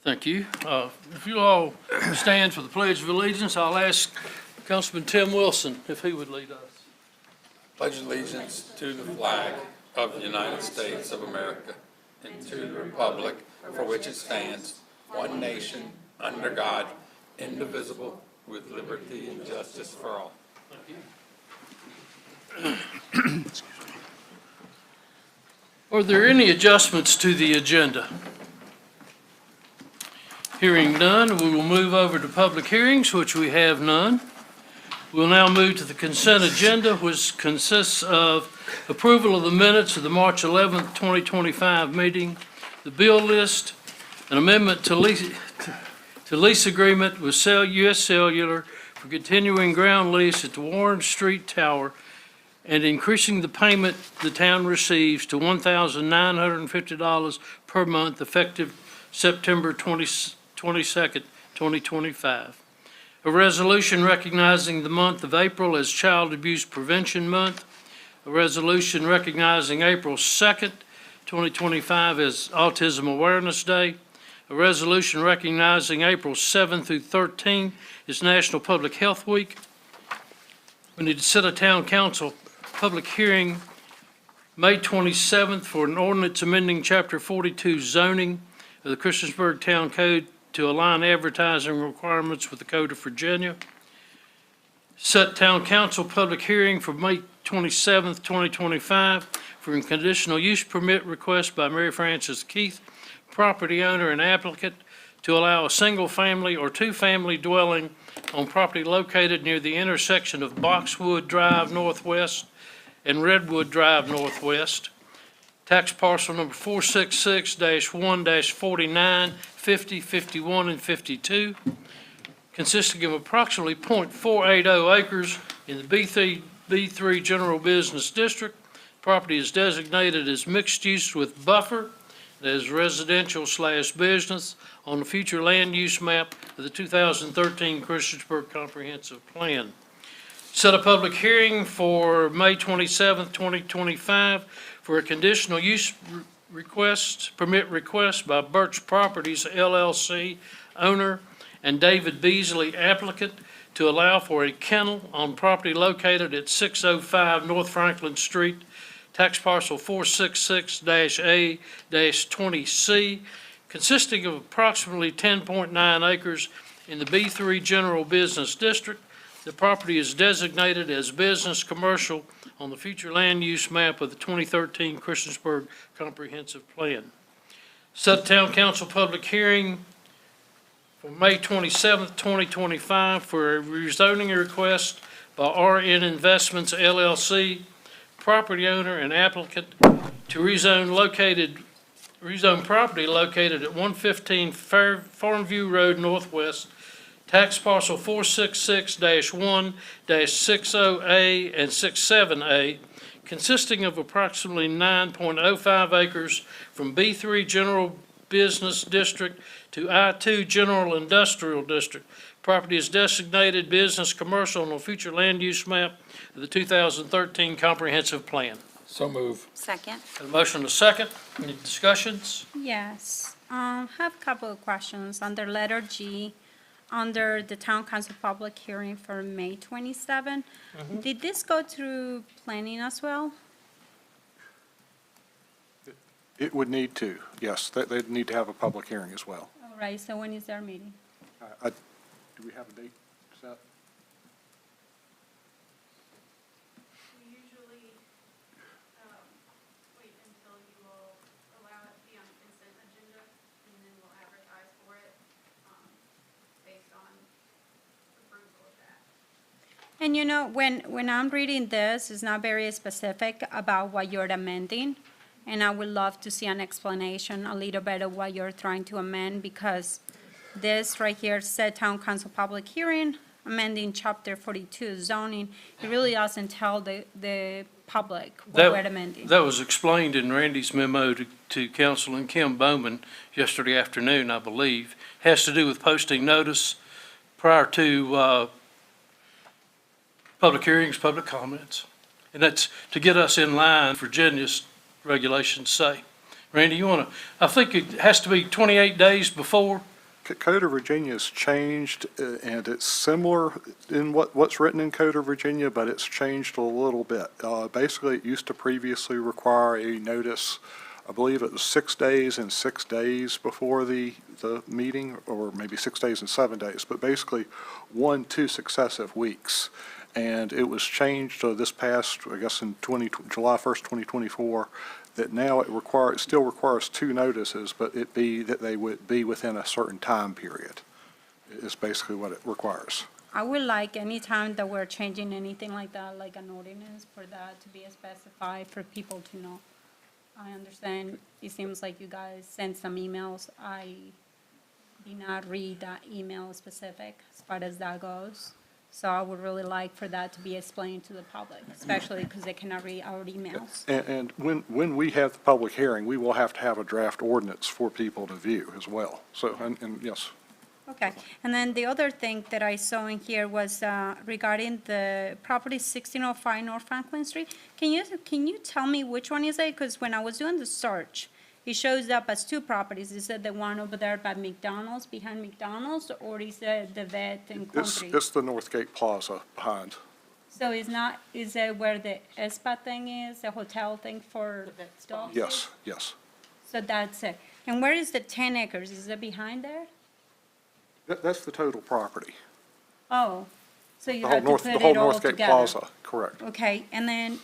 Thank you. If you all stand for the Pledge of Allegiance, I'll ask Councilman Tim Wilson if he would lead us. Pledge allegiance to the flag of the United States of America and to the republic for which it stands, one nation, under God, indivisible, with liberty and justice for all. Are there any adjustments to the agenda? Hearing none, we will move over to public hearings, which we have none. We'll now move to the consent agenda, which consists of approval of the minutes of the March 11th, 2025 meeting, the bill list, an amendment to lease agreement with U.S. Cellular for continuing ground lease at the Warren Street Tower and increasing the payment the town receives to $1,950 per month effective September 22nd, 2025. A resolution recognizing the month of April as Child Abuse Prevention Month. A resolution recognizing April 2nd, 2025 as Autism Awareness Day. A resolution recognizing April 7th through 13th as National Public Health Week. We need to set a town council public hearing May 27th for an ordinance amending Chapter 42 zoning of the Christiansburg Town Code to align advertising requirements with the Code of Virginia. Set town council public hearing for May 27th, 2025 for a conditional use permit request by Mary Frances Keith, property owner and applicant, to allow a single-family or two-family dwelling on property located near the intersection of Boxwood Drive Northwest and Redwood Drive Northwest. Tax parcel number 466-1-49, 50, 51, and 52, consisting of approximately .480 acres in the B3 General Business District. Property is designated as mixed use with buffer as residential/business on the future land use map of the 2013 Christiansburg Comprehensive Plan. Set a public hearing for May 27th, 2025 for a conditional use permit request by Birch Properties LLC, owner, and David Beasley, applicant, to allow for a kennel on property located at 605 North Franklin Street, tax parcel 466-A-20C, consisting of approximately 10.9 acres in the B3 General Business District. The property is designated as business commercial on the future land use map of the 2013 Christiansburg Comprehensive Plan. Set town council public hearing for May 27th, 2025 for a rezoning request by RN Investments LLC, property owner and applicant, to rezone property located at 115 Farmview Road Northwest, tax parcel 466-1-60A and 67A, consisting of approximately 9.05 acres from B3 General Business District to I2 General Industrial District. Property is designated business commercial on the future land use map of the 2013 Comprehensive Plan. So move. Second. A motion and a second. Any discussions? Yes. Have a couple of questions under letter G, under the town council public hearing for May 27. Did this go through planning as well? It would need to, yes. They'd need to have a public hearing as well. All right, so when is their meeting? Do we have a date set? We usually wait until you will allow it to be on the consent agenda, and then we'll advertise for it based on approval of that. And you know, when I'm reading this, it's not very specific about what you're amending. And I would love to see an explanation a little bit of what you're trying to amend, because this right here said town council public hearing, amending chapter 42 zoning. It really doesn't tell the public what we're amending. That was explained in Randy's memo to Councilman Kim Bowman yesterday afternoon, I believe. Has to do with posting notice prior to public hearings, public comments. And that's to get us in line, Virginia's regulations say. Randy, you want to, I think it has to be 28 days before Code of Virginia has changed, and it's similar in what's written in Code of Virginia, but it's changed a little bit. Basically, it used to previously require a notice, I believe it was 6 days and 6 days before the meeting, or maybe 6 days and 7 days, but basically 2 successive weeks. And it was changed this past, I guess, in July 1st, 2024, that now it still requires 2 notices, but that they would be within a certain time period, is basically what it requires. I would like any time that we're changing anything like that, like an ordinance, for that to be specified for people to know. I understand, it seems like you guys sent some emails. I did not read that email specific as far as that goes. So I would really like for that to be explained to the public, especially because they cannot read our emails. And when we have the public hearing, we will have to have a draft ordinance for people to view as well. So, and yes. Okay, and then the other thing that I saw in here was regarding the property 1605 North Franklin Street. Can you tell me which one is it? Because when I was doing the search, it shows up as 2 properties. Is it the one over there by McDonald's, behind McDonald's, or is it the Vet and Country? It's the Northgate Plaza behind. So is it where the ESPA thing is, the hotel thing for dogs? Yes, yes. So that's it. And where is the 10 acres? Is it behind there? That's the total property. Oh, so you The have whole to put the whole it all Northgate together? Plaza, correct. Okay, and then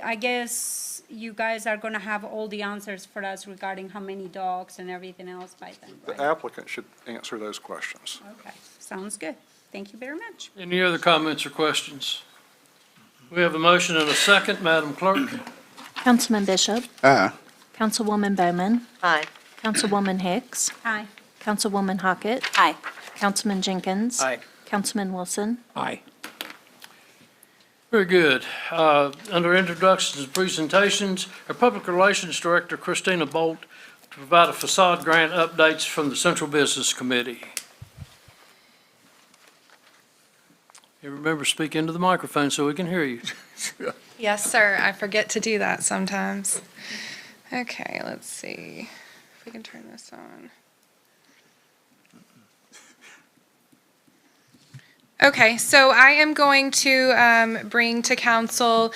I guess you guys are gonna have all the answers for us regarding how many dogs and everything else by then, The right? applicant should answer those questions. Okay, sounds good. Thank you very much. Any other comments or questions? We have a motion and a second. Madam Clerk? Councilman Bishop. Aye. Councilwoman Bowman. Aye. Councilwoman Hicks. Aye. Councilwoman Hockett. Aye. Councilman Jenkins. Aye. Councilman Wilson. Aye. Very good. Under introductions and presentations, our Public Relations Director, Christina Bolt, to provide a facade grant updates from the Central Business Committee. You remember, speak into the microphone so we can hear you. Yes, sir. I forget to do that sometimes. Okay, let's see if we can turn this on. Okay, so I am going to bring to council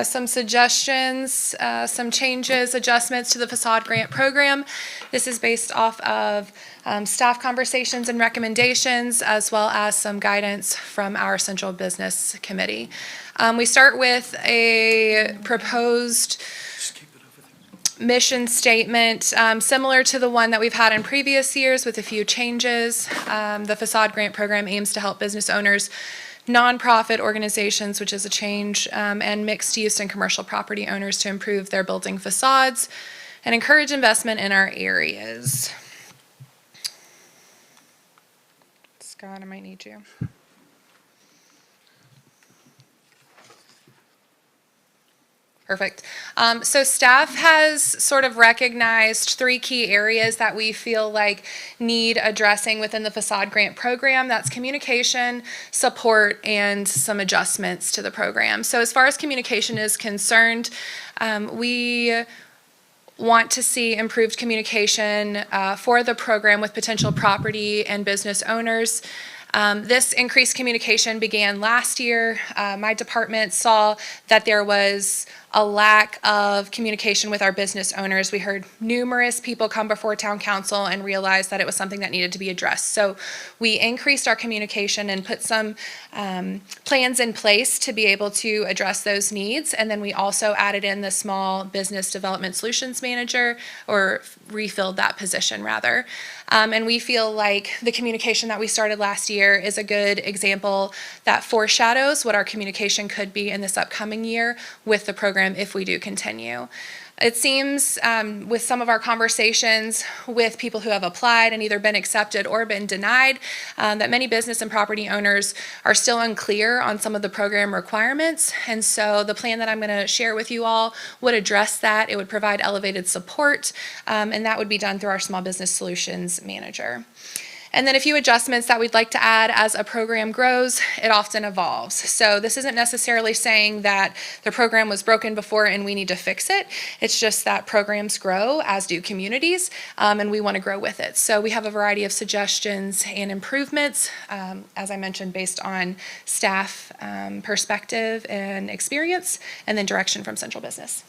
some suggestions, some changes, adjustments to the facade grant program. This is based off of staff conversations and recommendations, as well as some guidance from our Central Business Committee. We start with a proposed mission statement, similar to the one that we've had in previous years with a few changes. The facade grant program aims to help business owners, nonprofit organizations, which is a change, and mixed use and commercial property owners to improve their building facades and encourage investment in our areas. Scott, I might need you. Perfect. So staff has sort of recognized 3 key areas that we feel like need addressing within the facade grant program. That's communication, support, and some adjustments to the program. So as far as communication is concerned, we want to see improved communication for the program with potential property and business owners. This increased communication began last year. My department saw that there was a lack of communication with our business owners. We heard numerous people come before town council and realized that it was something that needed to be addressed. So we increased our communication and put some plans in place to be able to address those needs. And then we also added in the Small Business Development Solutions Manager, or refilled that position rather. And we feel like the communication that we started last year is a good example that foreshadows what our communication could be in this upcoming year with the program if we do continue. It seems with some of our conversations with people who have applied and either been accepted or been denied, that many business and property owners are still unclear on some of the program requirements. And so the plan that I'm going to share with you all would address that. It would provide elevated support, and that would be done through our Small Business Solutions Manager. And then a few adjustments that we'd like to add as a program grows, it often evolves. So this isn't necessarily saying that the program was broken before and we need to fix it. It's just that programs grow, as do communities, and we want to grow with it. So we have a variety of suggestions and improvements, as I mentioned, based on staff perspective and experience, and then direction from central business.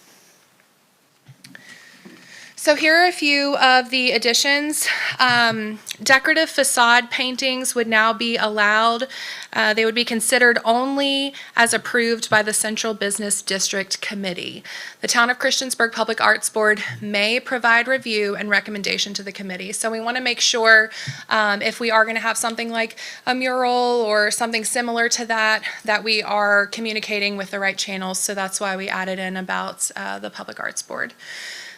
So here are a few of the additions. Decorative facade paintings would now be allowed. They would be considered only as approved by the Central Business District Committee. The Town of Christiansburg Public Arts Board may provide review and recommendation to the committee. So we want to make sure if we are going to have something like a mural or something similar to that, that we are communicating with the right channels. So that's why we added in about the Public Arts Board.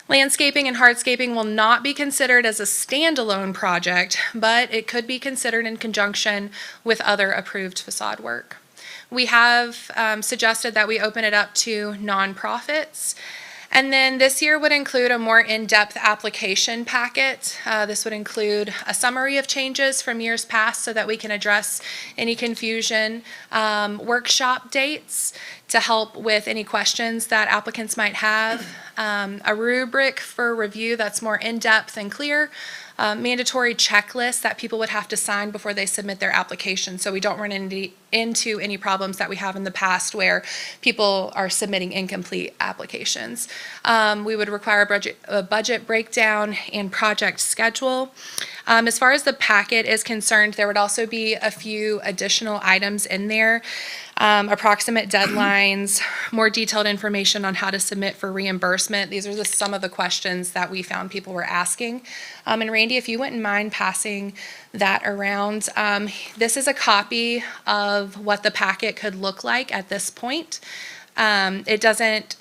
Landscaping and hardscaping will not be considered as a standalone project, but it could be considered in conjunction with other approved facade work. We have suggested that we open it up to nonprofits. And then this year would include a more in-depth application packet. This would include a summary of changes from years past so that we can address any confusion, workshop dates to help with any questions that applicants might have, a rubric for review that's more in-depth and clear, mandatory checklist that people would have to sign before they submit their application, so we don't run into any problems that we have in the past where people are submitting incomplete applications. We would require a budget breakdown and project schedule. As far as the packet is concerned, there would also be a few additional items in there. Approximate deadlines, more detailed information on how to submit for reimbursement. These are just some of the questions that we found people were asking. And Randy, if you wouldn't mind passing that around. This is a copy of what the packet could look like at this point. It doesn't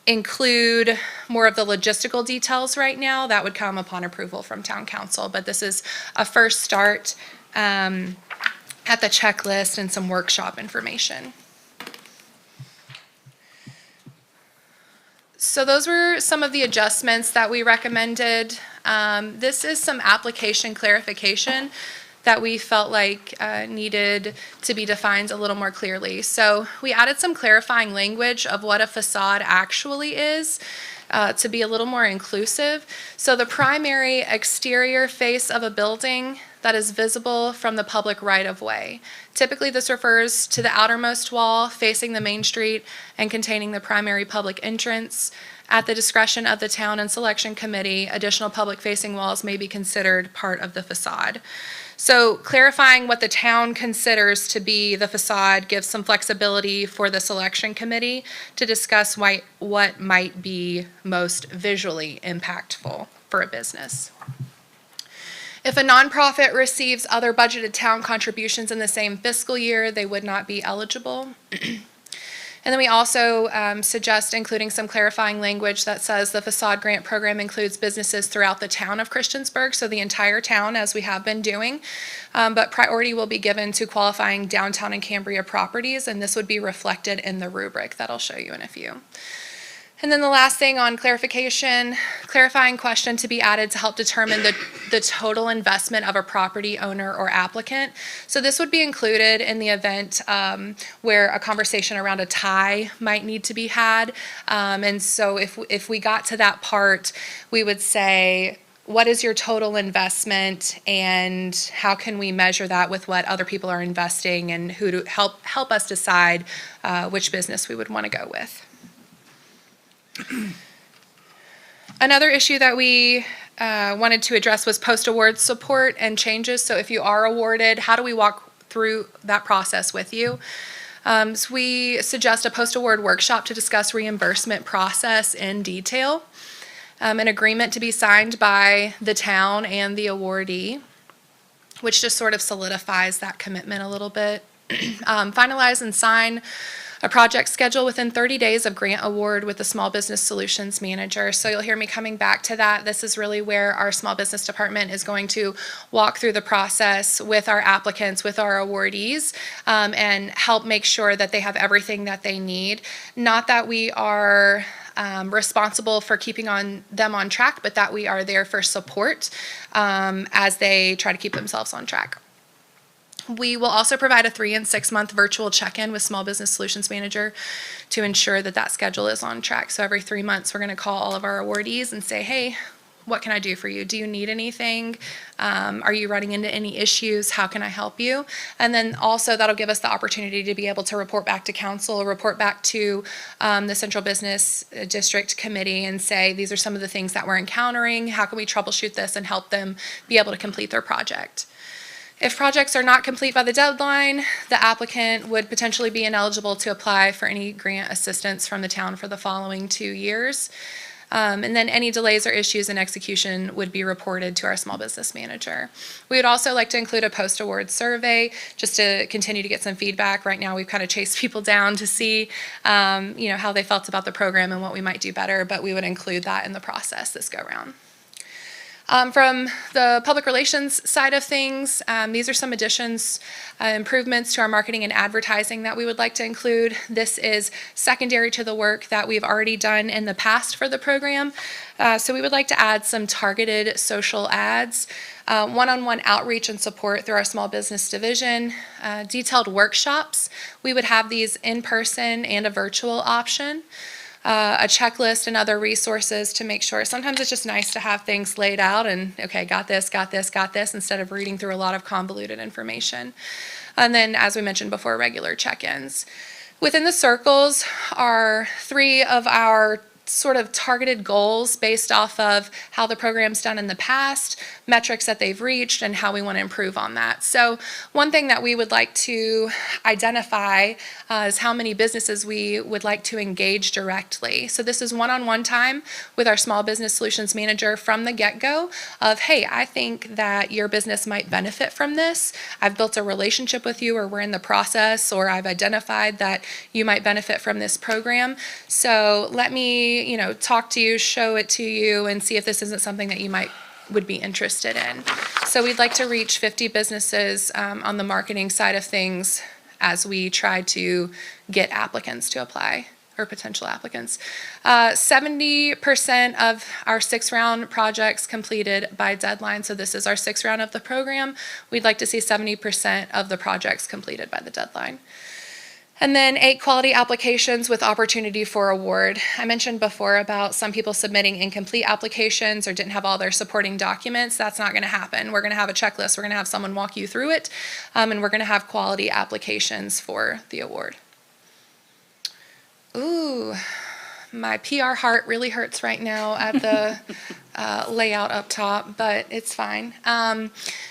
include more of the logistical details right now. That would come upon approval from town council, but this is a first start at the checklist and some workshop information. So those were some of the adjustments that we recommended. This is some application clarification that we felt like needed to be defined a little more clearly. So we added some clarifying language of what a facade actually is to be a little more inclusive. So the primary exterior face of a building that is visible from the public right-of-way. Typically, this refers to the outermost wall facing the main street and containing the primary public entrance. At the discretion of the town and selection committee, additional public-facing walls may be considered part of the facade. So clarifying what the town considers to be the facade gives some flexibility for the selection committee to discuss what might be most visually impactful for a business. If a nonprofit receives other budgeted town contributions in the same fiscal year, they would not be eligible. And then we also suggest including some clarifying language that says the facade grant program includes businesses throughout the town of Christiansburg, so the entire town, as we have been doing. But priority will be given to qualifying downtown and Cambria properties, and this would be reflected in the rubric that I'll show you in a few. And then the last thing on clarification, clarifying question to be added to help determine the total investment of a property owner or applicant. So this would be included in the event where a conversation around a tie might need to be had. And so if we got to that part, we would say, what is your total investment and how can we measure that with what other people are investing and who to help us decide which business we would want to go with. Another issue that we wanted to address was post-award support and changes. So if you are awarded, how do we walk through that process with you? So we suggest a post-award workshop to discuss reimbursement process in detail, an agreement to be signed by the town and the awardee, which just sort of solidifies that commitment a little bit. Finalize and sign a project schedule within 30 days of grant award with the Small Business Solutions Manager. So you'll hear me coming back to that. This is really where our Small Business Department is going to walk through the process with our applicants, with our awardees, and help make sure that they have everything that they need. Not that we are responsible for keeping them on track, but that we are there for support as they try to keep themselves on track. We will also provide a 3 and 6 month virtual check-in with Small Business Solutions Manager to ensure that that schedule is on track. So every 3 months, we're going to call all of our awardees and say, hey, what can I do for you? Do you need anything? Are you running into any issues? How can I help you? And then also that'll give us the opportunity to be able to report back to council, report back to the Central Business District Committee and say, these are some of the things that we're encountering. How can we troubleshoot this and help them be able to complete their project? If projects are not complete by the deadline, the applicant would potentially be ineligible to apply for any grant assistance from the town for the following 2 years. And then any delays or issues in execution would be reported to our small business manager. We would also like to include a post-award survey just to continue to get some feedback. Right now, we've kind of chased people down to see, how they felt about the program and what we might do better, but we would include that in the process this go-round. From the public relations side of things, these are some additions, improvements to our marketing and advertising that we would like to include. This is secondary to the work that we've already done in the past for the program. So we would like to add some targeted social ads, one-on-one outreach and support through our small business division, detailed workshops. We would have these in person and a virtual option. A checklist and other resources to make sure. Sometimes it's just nice to have things laid out and, okay, got this, instead of reading through a lot of convoluted information. And then, as we mentioned before, regular check-ins. Within the circles are 3 of our sort of targeted goals based off of how the program's done in the past, metrics that they've reached, and how we want to improve on that. So one thing that we would like to identify is how many businesses we would like to engage directly. So this is one-on-one time with our small business solutions manager from the get-go of, hey, I think that your business might benefit from this. I've built a relationship with you, or we're in the process, or I've identified that you might benefit from this program. So let me talk to you, show it to you, and see if this isn't something that you would be interested in. So we'd like to reach 50 businesses on the marketing side of things as we try to get applicants to apply, or potential applicants. 70% of our 6-round projects completed by deadline. So this is our 6th round of the program. We'd like to see 70% of the projects completed by the deadline. And then 8 quality applications with opportunity for award. I mentioned before about some people submitting incomplete applications or didn't have all their supporting documents. That's not going to happen. We're going to have a checklist. We're going to have someone walk you through it, and we're going to have quality applications for the award. Ooh, my PR heart really hurts right now at the layout up top, but it's fine.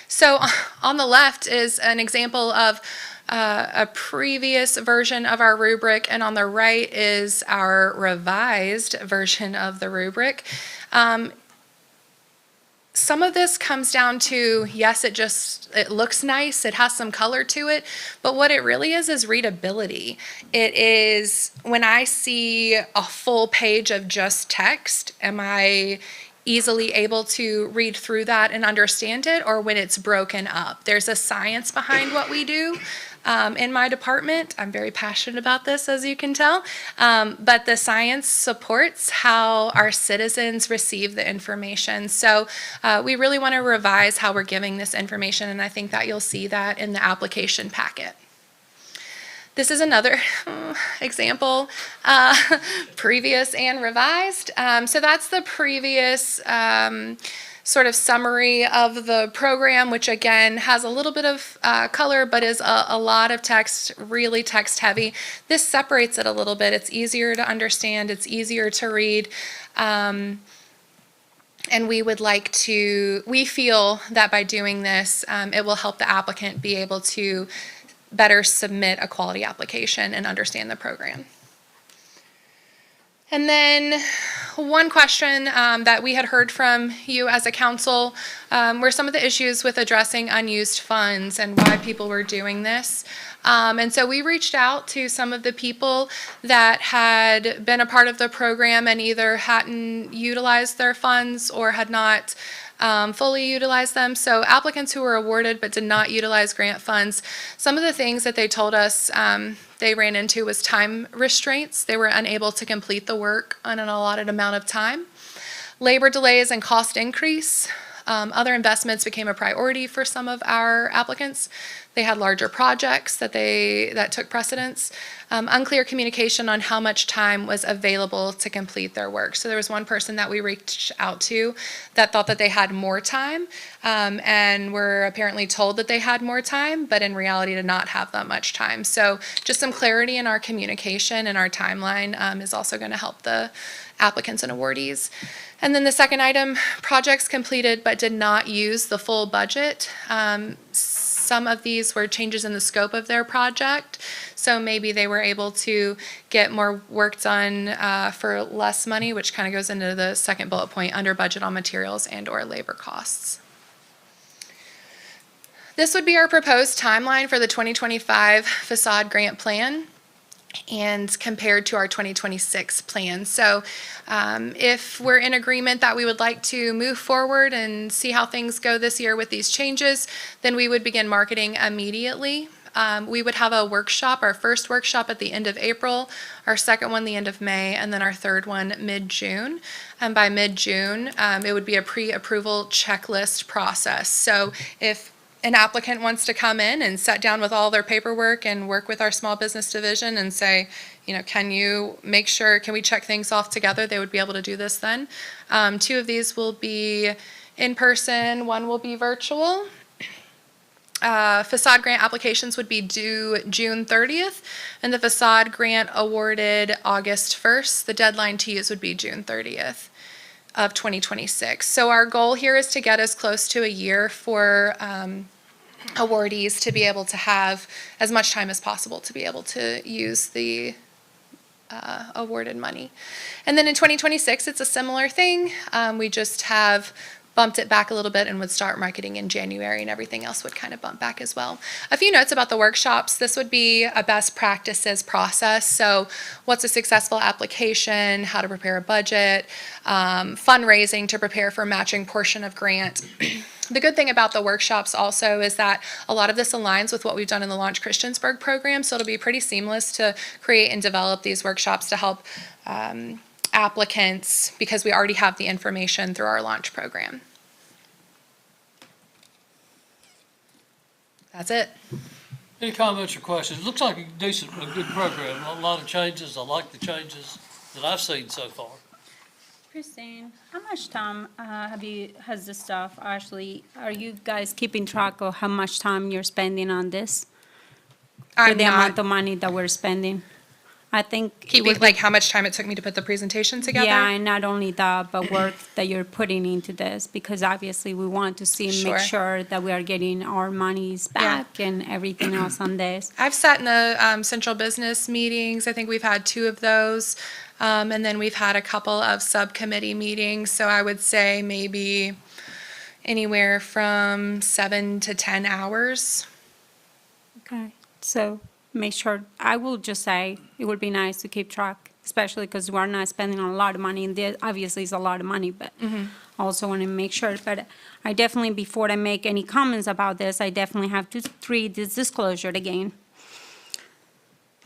So on the left is an example of a previous version of our rubric, and on the right is our revised version of the rubric. Some of this comes down to, yes, it looks nice, it has some color to it, but what it really is readability. It is, when I see a full page of just text, am I easily able to read through that and understand it, or when it's broken up? There's a science behind what we do. In my department, I'm very passionate about this, as you can tell, but the science supports how our citizens receive the information. So we really want to revise how we're giving this information, and I think that you'll see that in the application packet. This is another example, previous and revised. So that's the previous sort of summary of the program, which again has a little bit of color, but is a lot of text, really text heavy. This separates it a little bit. It's easier to understand. It's easier to read. And we feel that by doing this, it will help the applicant be able to better submit a quality application and understand the program. And then one question that we had heard from you as a council were some of the issues with addressing unused funds and why people were doing this. And so we reached out to some of the people that had been a part of the program and either hadn't utilized their funds or had not fully utilized them. So applicants who were awarded but did not utilize grant funds, some of the things that they told us they ran into was time restraints. They were unable to complete the work on an allotted amount of time. Labor delays and cost increase. Other investments became a priority for some of our applicants. They had larger projects that took precedence. Unclear communication on how much time was available to complete their work. So there was one person that we reached out to that thought that they had more time, and were apparently told that they had more time, but in reality did not have that much time. So just some clarity in our communication and our timeline is also going to help the applicants and awardees. And then the second item, projects completed but did not use the full budget. Some of these were changes in the scope of their project, so maybe they were able to get more work done for less money, which kind of goes into the second bullet point, under budget on materials and/or labor costs. This would be our proposed timeline for the 2025 facade grant plan and compared to our 2026 plan. So if we're in agreement that we would like to move forward and see how things go this year with these changes, then we would begin marketing immediately. We would have a workshop, our first workshop at the end of April, our second one the end of May, and then our third one mid-June. And by mid-June, it would be a pre-approval checklist process. So if an applicant wants to come in and sit down with all their paperwork and work with our small business division and say, can we check things off together? They would be able to do this then. 2 of these will be in person, 1 will be virtual. Facade grant applications would be due June 30th, and the facade grant awarded August 1st. The deadline to use would be June 30th. Of 2026. So our goal here is to get as close to a year for awardees to be able to have as much time as possible to be able to use the awarded money. And then in 2026, it's a similar thing. We just have bumped it back a little bit and would start marketing in January, and everything else would kind of bump back as well. A few notes about the workshops. This would be a best practices process. So what's a successful application, how to prepare a budget, fundraising to prepare for a matching portion of grant. The good thing about the workshops also is that a lot of this aligns with what we've done in the Launch Christiansburg program, so it'll be pretty seamless to create and develop these workshops to help applicants, because we already have the information through our launch program. That's it. Any comments or questions? It looks like a good program. A lot of changes. I like the changes that I've seen so far. Christine, how much time has this staff actually, are you guys keeping track of how much time you're spending on this? For I'm the amount not of money that we're spending? I think. it keeping would be- like how much time it took me to put the presentation together. Yeah, and not only that, but work that you're putting into this, because obviously we want to see and make Sure. sure that we are getting our monies back and everything else on this. I've sat in the central business meetings. I think we've had 2 of those. And then we've had a couple of subcommittee meetings. So I would say maybe anywhere from 7 to 10 hours. Okay, so make sure, I will just say, it would be nice to keep track, especially because we're not spending a lot of money, and there obviously is a lot of money, but I also want to make sure. But I definitely, before I make any comments about this, I definitely have to read this disclosure again.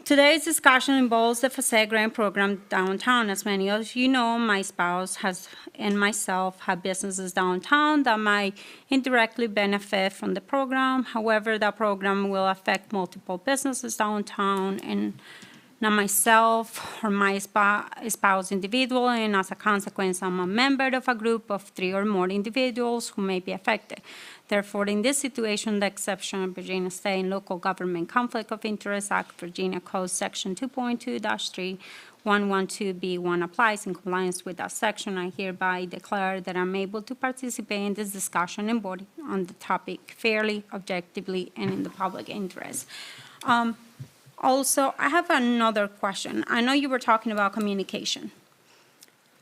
Today's discussion involves the facade grant program downtown. As many of you know, my spouse and myself have businesses downtown that might indirectly benefit from the program. However, that program will affect multiple businesses downtown, and not myself or my spouse individual, and as a consequence, I'm a member of a group of 3 or more individuals who may be affected. Therefore, in this situation, the exception of Virginia State and Local Government Conflict of Interest Act, Virginia Code Section 2.2-3112B1 applies. In compliance with that section, I hereby declare that I'm able to participate in this discussion and vote on the topic fairly, objectively, and in the public interest. Also, I have another question. I know you were talking about communication,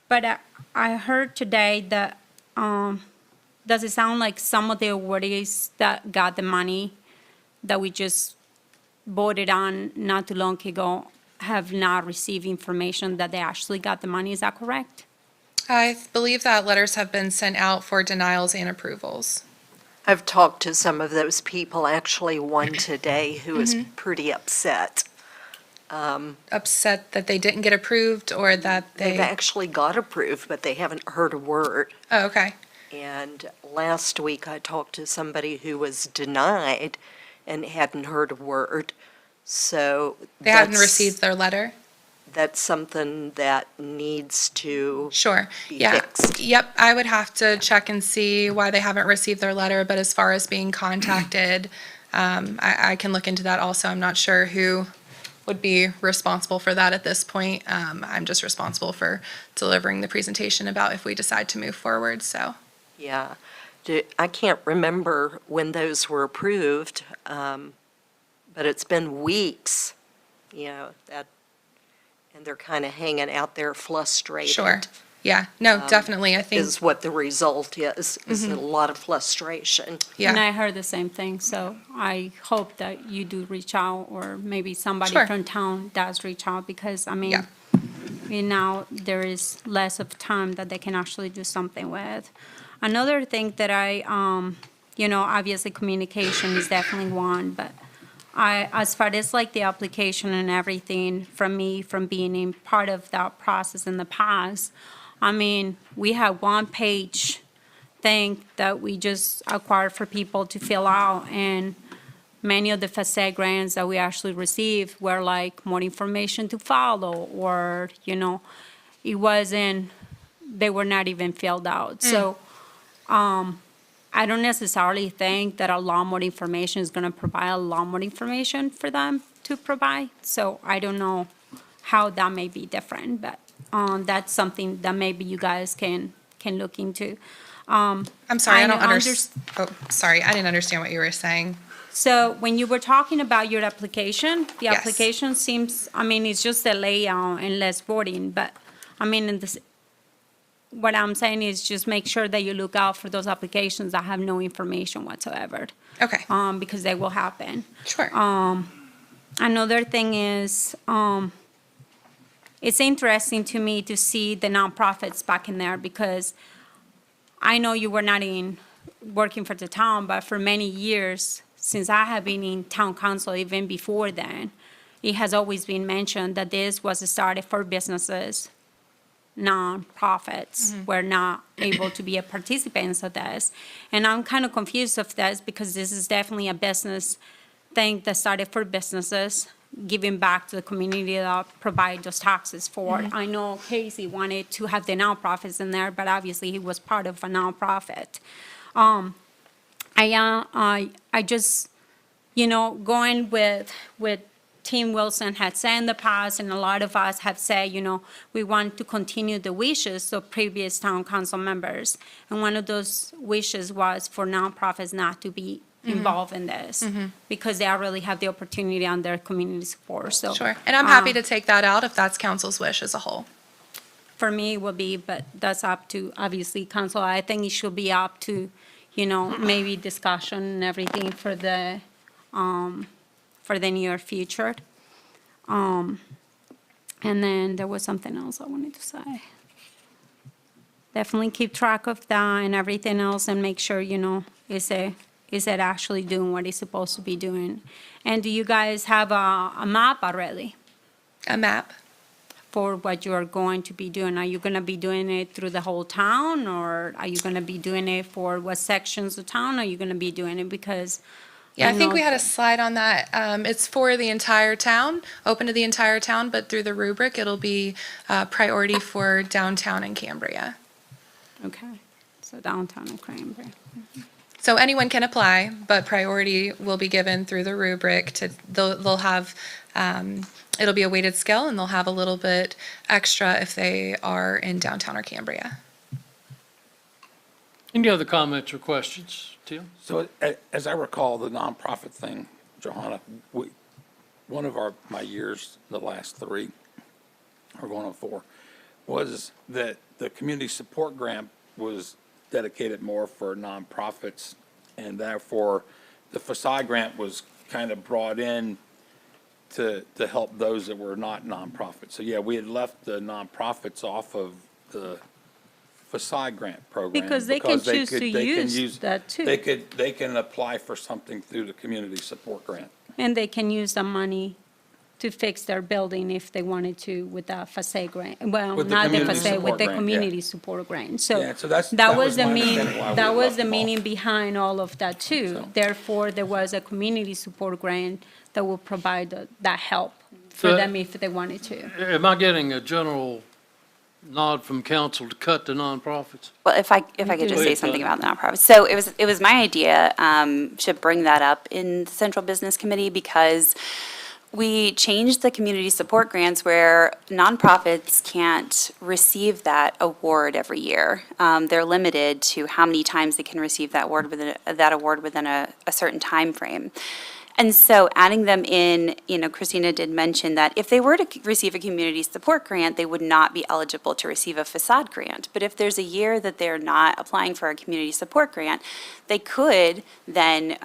but I heard today that, does it sound like some of the awardees that got the money that we just voted on not too long ago have not received information that they actually got the money? Is that correct? I believe that letters have been sent out for denials and approvals. I've talked to some of those people, actually one today who is pretty upset Upset that they didn't get approved or that They've they, actually got approved, but they haven't heard a word. oh, okay. And last week, I talked to somebody who was denied and hadn't heard a word. So They hadn't that's- received their letter? That's something that needs to Sure, be yeah. fixed. Yep, I would have to check and see why they haven't received their letter, but as far as being contacted, I can look into that also. I'm not sure who would be responsible for that at this point. I'm just responsible for delivering the presentation about if we decide to move forward, so. Yeah. I can't remember when those were approved, but it's been weeks, and they're kind of hanging out there frustrated. Sure, yeah, no, definitely, I think, Is what the result is a lot of frustration. And yeah, I heard the same thing, so I hope that you do reach out, or maybe somebody Sure. from town does reach out, because, I mean, Yeah. now there is less of time that they can actually do something with. Another thing that obviously communication is definitely one, but as far as like the application and everything, from being in part of that process in the past, I mean, we have one-page thing that we just acquired for people to fill out, and many of the facade grants that we actually received were like more information to follow, or, it wasn't, they were not even filled out. So, I don't necessarily think that a lot more information is gonna provide a lot more information for them to provide. So I don't know how that may be different, but, that's something that maybe you guys can look into. I'm sorry, I I don't know- understand. Oh, sorry, I didn't understand what you were saying. So when you were talking about your application, the Yes. application seems, I mean, it's just a layout and less wording, but, I mean, what I'm saying is just make sure that you look out for those applications that have no information whatsoever, Okay, because they will happen. sure. Another thing is, it's interesting to me to see the nonprofits back in there, because I know you were not working for the town, but for many years, since I have been in town council, even before then, it has always been mentioned that this was started for businesses. Nonprofits were not able to be a participants of this. And I'm kind of confused of this, because this is definitely a business thing that started for businesses, giving back to the community that provide those taxes for. I know Casey wanted to have the nonprofits in there, but obviously he was part of a nonprofit. I just, going with Tim Wilson had said in the past, and a lot of us have said, we want to continue the wishes of previous town council members. And one of those wishes was for nonprofits not to be involved in this, because they really have the opportunity on their community support, so. Sure, and I'm happy to take that out if that's council's wish as a whole. For me, it would be, but that's up to, obviously, council. I think it should be up to, maybe discussion and everything for the near future. And then there was something else I wanted to say. Definitely keep track of that and everything else, and make sure, is it actually doing what it's supposed to be doing? And do you guys have a map already A map? for what you are going to be doing? Are you gonna be doing it through the whole town, or are you gonna be doing it for what sections of town are you gonna be doing it? Because Yeah, I think know we had a slide on that. It's for the entire town, open to the entire town, but through the rubric, it'll be priority for downtown and Cambria. Okay, so downtown and Cranberry. So anyone can apply, but priority will be given through the rubric to, they'll have, it'll be a weighted scale, and they'll have a little bit extra if they are in downtown or Cambria. Any other comments or questions, Tim? So as I recall, the nonprofit thing, Johanna, one of my years, the last 3, or going on 4, was that the community support grant was dedicated more for nonprofits, and therefore the facade grant was kind of brought in to help those that were not nonprofits. So yeah, we had left the nonprofits off of the facade grant program. Because they can choose to they can use that too. They can apply for something through the community support grant. And they can use the money to fix their building if they wanted to with the facade grant. Well, With the not the community facade, with support the grant, yeah. community support grant. So Yeah, so that that was was the my mean, understanding why we that was left the them off. meaning behind all of that too. Therefore, there was a community support grant that will provide that help for So- them if they wanted to. Am I getting a general nod from council to cut the nonprofits? Well, if I could do. just say Wait, something but- about the nonprofits. So it was my idea to bring that up in the Central Business Committee because we changed the community support grants where nonprofits can't receive that award every year. They're limited to how many times they can receive that award within a certain time frame. And so adding them in, Christina did mention that if they were to receive a community support grant, they would not be eligible to receive a facade grant. But if there's a year that they're not applying for a community support grant, they could then,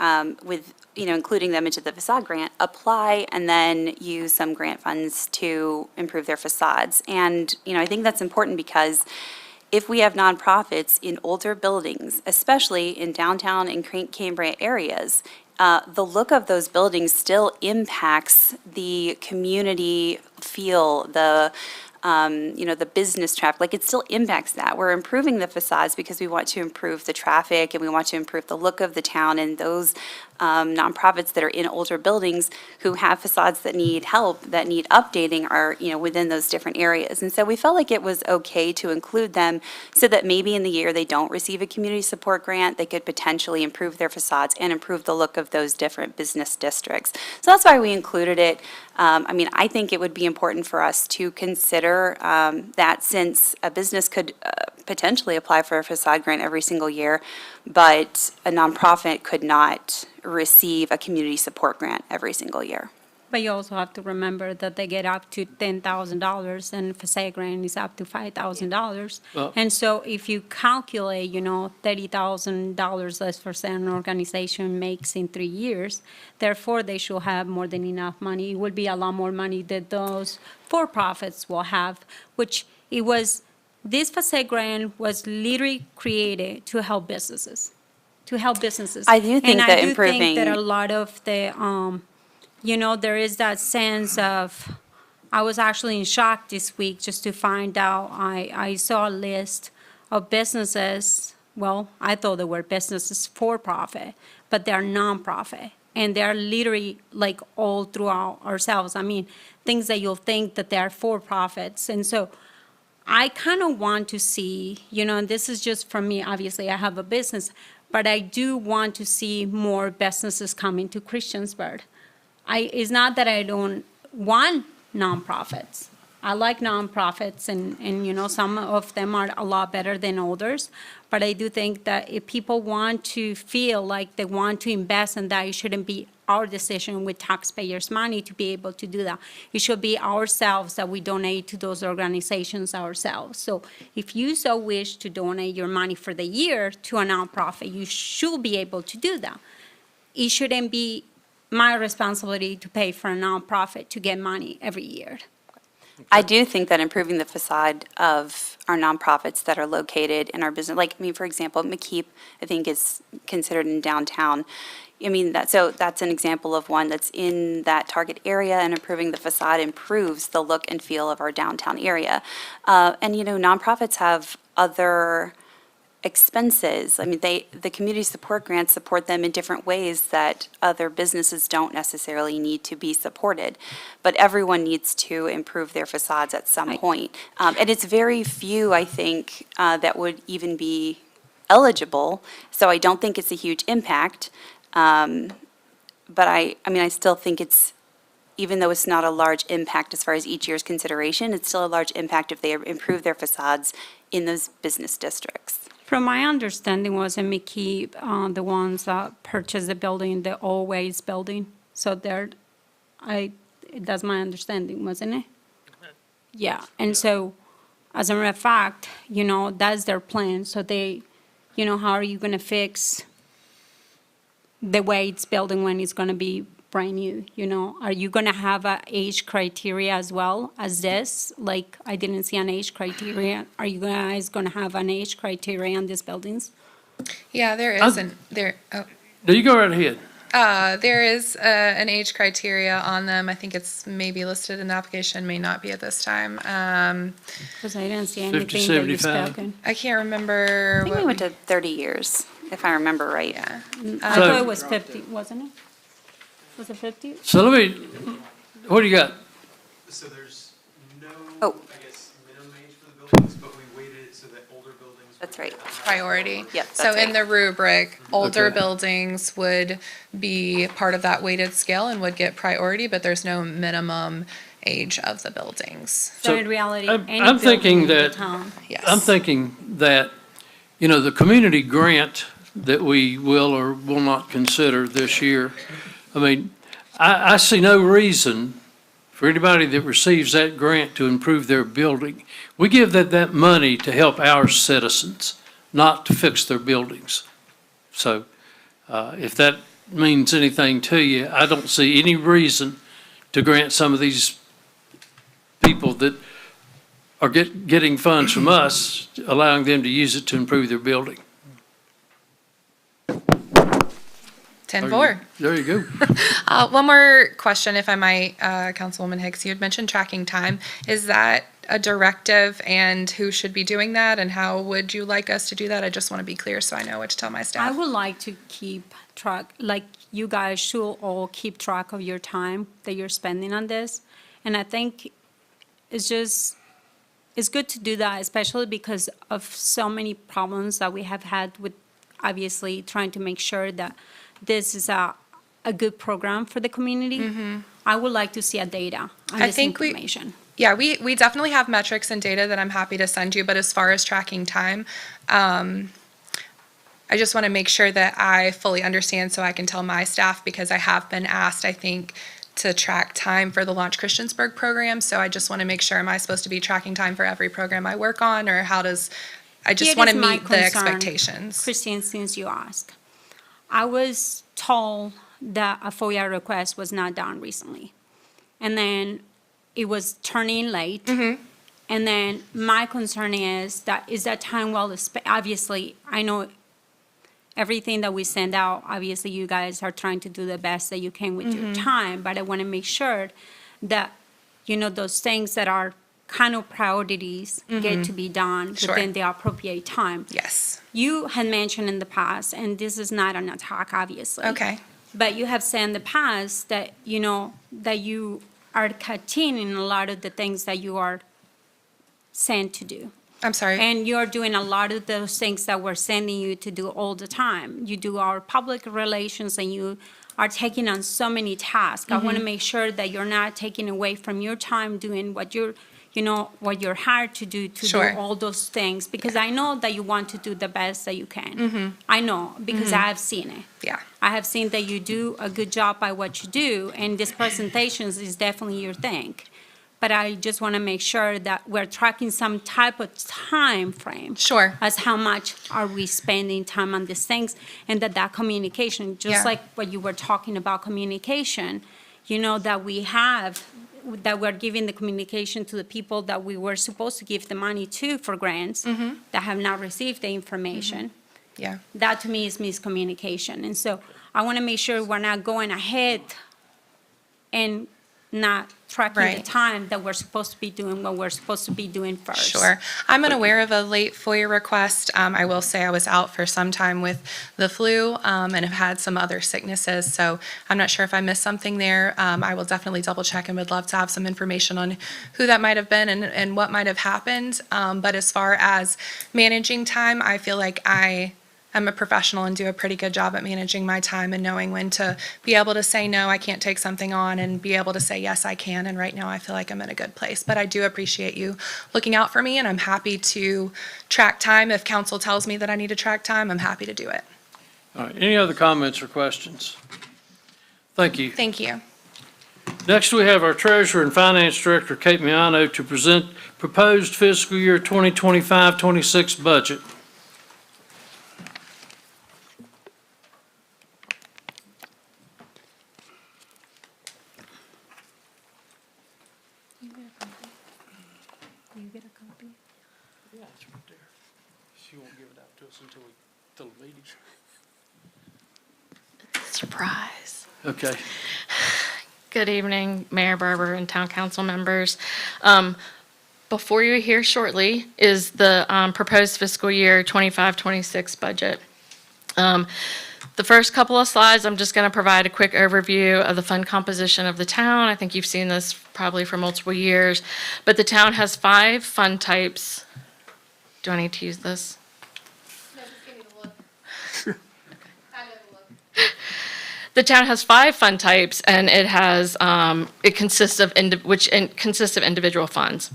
including them into the facade grant, apply and then use some grant funds to improve their facades. And, I think that's important because if we have nonprofits in older buildings, especially in downtown and Cambria areas, the look of those buildings still impacts the community feel, the business traffic, like it still impacts that. We're improving the facades because we want to improve the traffic and we want to improve the look of the town, and those nonprofits that are in older buildings who have facades that need help, that need updating are, within those different areas. And so we felt like it was okay to include them so that maybe in the year they don't receive a community support grant, they could potentially improve their facades and improve the look of those different business districts. So that's why we included it. I think it would be important for us to consider that since a business could potentially apply for a facade grant every single year, but a nonprofit could not receive a community support grant every single year. But you also have to remember that they get up to $10,000 and facade grant is up to $5,000. Well- And so if you calculate, $30,000, let's for say an organization makes in 3 years, therefore they should have more than enough money. It will be a lot more money that those for-profits will have, this facade grant was literally created to help businesses, I do think that And I do improving- think that a lot of the, there is that sense of, I was actually in shock this week just to find out, I saw a list of businesses, well, I thought they were businesses for profit, but they're nonprofit. And they're literally like all throughout ourselves. Things that you'll think that they're for profits. And so I kind of want to see, and this is just from me, obviously I have a business, but I do want to see more businesses coming to Christiansburg. It's not that I don't want nonprofits. I like nonprofits and some of them are a lot better than others. But I do think that if people want to feel like they want to invest in that, it shouldn't be our decision with taxpayers' money to be able to do that. It should be ourselves that we donate to those organizations ourselves. So if you so wish to donate your money for the year to a nonprofit, you should be able to do that. It shouldn't be my responsibility to pay for a nonprofit to get money every year. I do think that improving the facade of our nonprofits that are located in our business, for example, McKeep, I think is considered in downtown. That's an example of one that's in that target area, and improving the facade improves the look and feel of our downtown area. Nonprofits have other expenses. The community support grants support them in different ways that other businesses don't necessarily need to be supported. But everyone needs to improve their facades at some point. And it's very few, I think, that would even be eligible. So I don't think it's a huge impact. But I still think it's, even though it's not a large impact as far as each year's consideration, it's still a large impact if they improve their facades in those business districts. From my understanding, wasn't McKeep the ones that purchased the building, the Always building? So that's my understanding, wasn't it? Yeah, and so, as a matter of fact, that's their plan. So they, how are you going to fix the way it's building when it's going to be brand new? Are you going to have a age criteria as well as this? Like, I didn't see an age criteria. Are you guys going to have an age criteria on these buildings? Yeah, there is, I'm- and there, oh, Do you go right ahead? There is an age criteria on them. I think it's maybe listed in the application, may not be at this time. Because I didn't see 50, anything that you 75. spoken. I can't remember I think we what, went to 30 years, if I remember right. yeah. I So- thought it was 50, wasn't it? Was it 50? So let me, what do you got? So there's no, Oh. I guess, minimum age for the buildings, but we weighted it so that older buildings. That's right. Priority. Yep, So that's in right. the rubric, older Okay. buildings would be part of that weighted scale and would get priority, but there's no minimum age of the buildings. So in reality, I'm- any I'm thinking building in the that- town. Yes. I'm thinking that, the community grant that we will or will not consider this year, I mean, I see no reason for anybody that receives that grant to improve their building. We give that money to help our citizens, not to fix their buildings. So, if that means anything to you, I don't see any reason to grant some of these people that are getting funds from us, allowing them to use it to improve their building. 10-4. There you go. One more question, if I might, Councilwoman Hicks. You had mentioned tracking time. Is that a directive, and who should be doing that, and how would you like us to do that? I just want to be clear so I know what to tell my I staff. would like to keep track, like, you guys should all keep track of your time that you're spending on this. And I think it's good to do that, especially because of so many problems that we have had with, obviously, trying to make sure that this is a good program for the community. I would like to see a data on I this think information. Yeah, we definitely have metrics and data that I'm happy to send you, but as far as tracking time, I just want to make sure that I fully understand so I can tell my staff, because I have been asked, I think, to track time for the Launch Christiansburg program. So I just want to make sure, am I supposed to be tracking time for every program I work on, or how does, I just Here want to is my meet the concern, expectations. Christine, since you asked, I was told that a FOIA request was not done recently. And then it was turning late. Mm-hmm. And then my concern is that time well spent? Obviously, I know everything that we send out, obviously you guys are trying to do the best that you can with Mm-hmm. your time, but I want to make sure that, those things that are kind of priorities get to be done Sure. within the appropriate time. Yes, You had mentioned in the past, and this is not an attack, obviously. okay, But you have said in the past that, that you are cutting in a lot of the things that you are sent to do. I'm sorry. And you're doing a lot of those things that we're sending you to do all the time. You do our public relations, and you are taking on so many tasks. I Mm-hmm. want to make sure that you're not taking away from your time doing what what you're hired to do Sure. do all those things, because I know that you want to do the best that you can. I know, because I have seen it. Yeah, I have seen that you do a good job by what you do, and this presentations is definitely your thing. But I just want to make sure that we're tracking some type of time frame. Sure. As how much are we spending time on these things, and that communication, Yeah. just like what you were talking about communication, that we have, that we're giving the communication to the people that we were supposed to give the money to for grants that have not received the information. yeah. That to me is miscommunication. And so I want to make sure we're not going ahead and not tracking the Right. time that we're supposed to be doing what we're supposed to be doing first. Sure. I'm unaware of a late FOIA request. I will say I was out for some time with the flu, and have had some other sicknesses, so I'm not sure if I missed something there. I will definitely double check and would love to have some information on who that might have been and what might have happened. But as far as managing time, I feel like I'm a professional and do a pretty good job at managing my time and knowing when to be able to say, no, I can't take something on, and be able to say, yes, I can. And right now I feel like I'm in a good place. But I do appreciate you looking out for me, and I'm happy to track time. If council tells me that I need to track time, I'm happy to do it. All right, any other comments or questions? Thank you. Thank you. Next, we have our Treasurer and Finance Director, Kate Miano, to present proposed fiscal year 2025-26 budget. You get a copy? Yeah, it's right there. She won't give it out to us until the meeting. It's Surprise. Okay. Good evening, Mayor Barber and Town Council members. Before you here shortly is the proposed fiscal year 25-26 budget. The first couple of slides, I'm just going to provide a quick overview of the fund composition of the town. I think you've seen this probably for multiple years, but the town has 5 fund types. Do I need to use this? No, just give me the look. I know the look. The town has 5 fund types, and it consists of individual funds.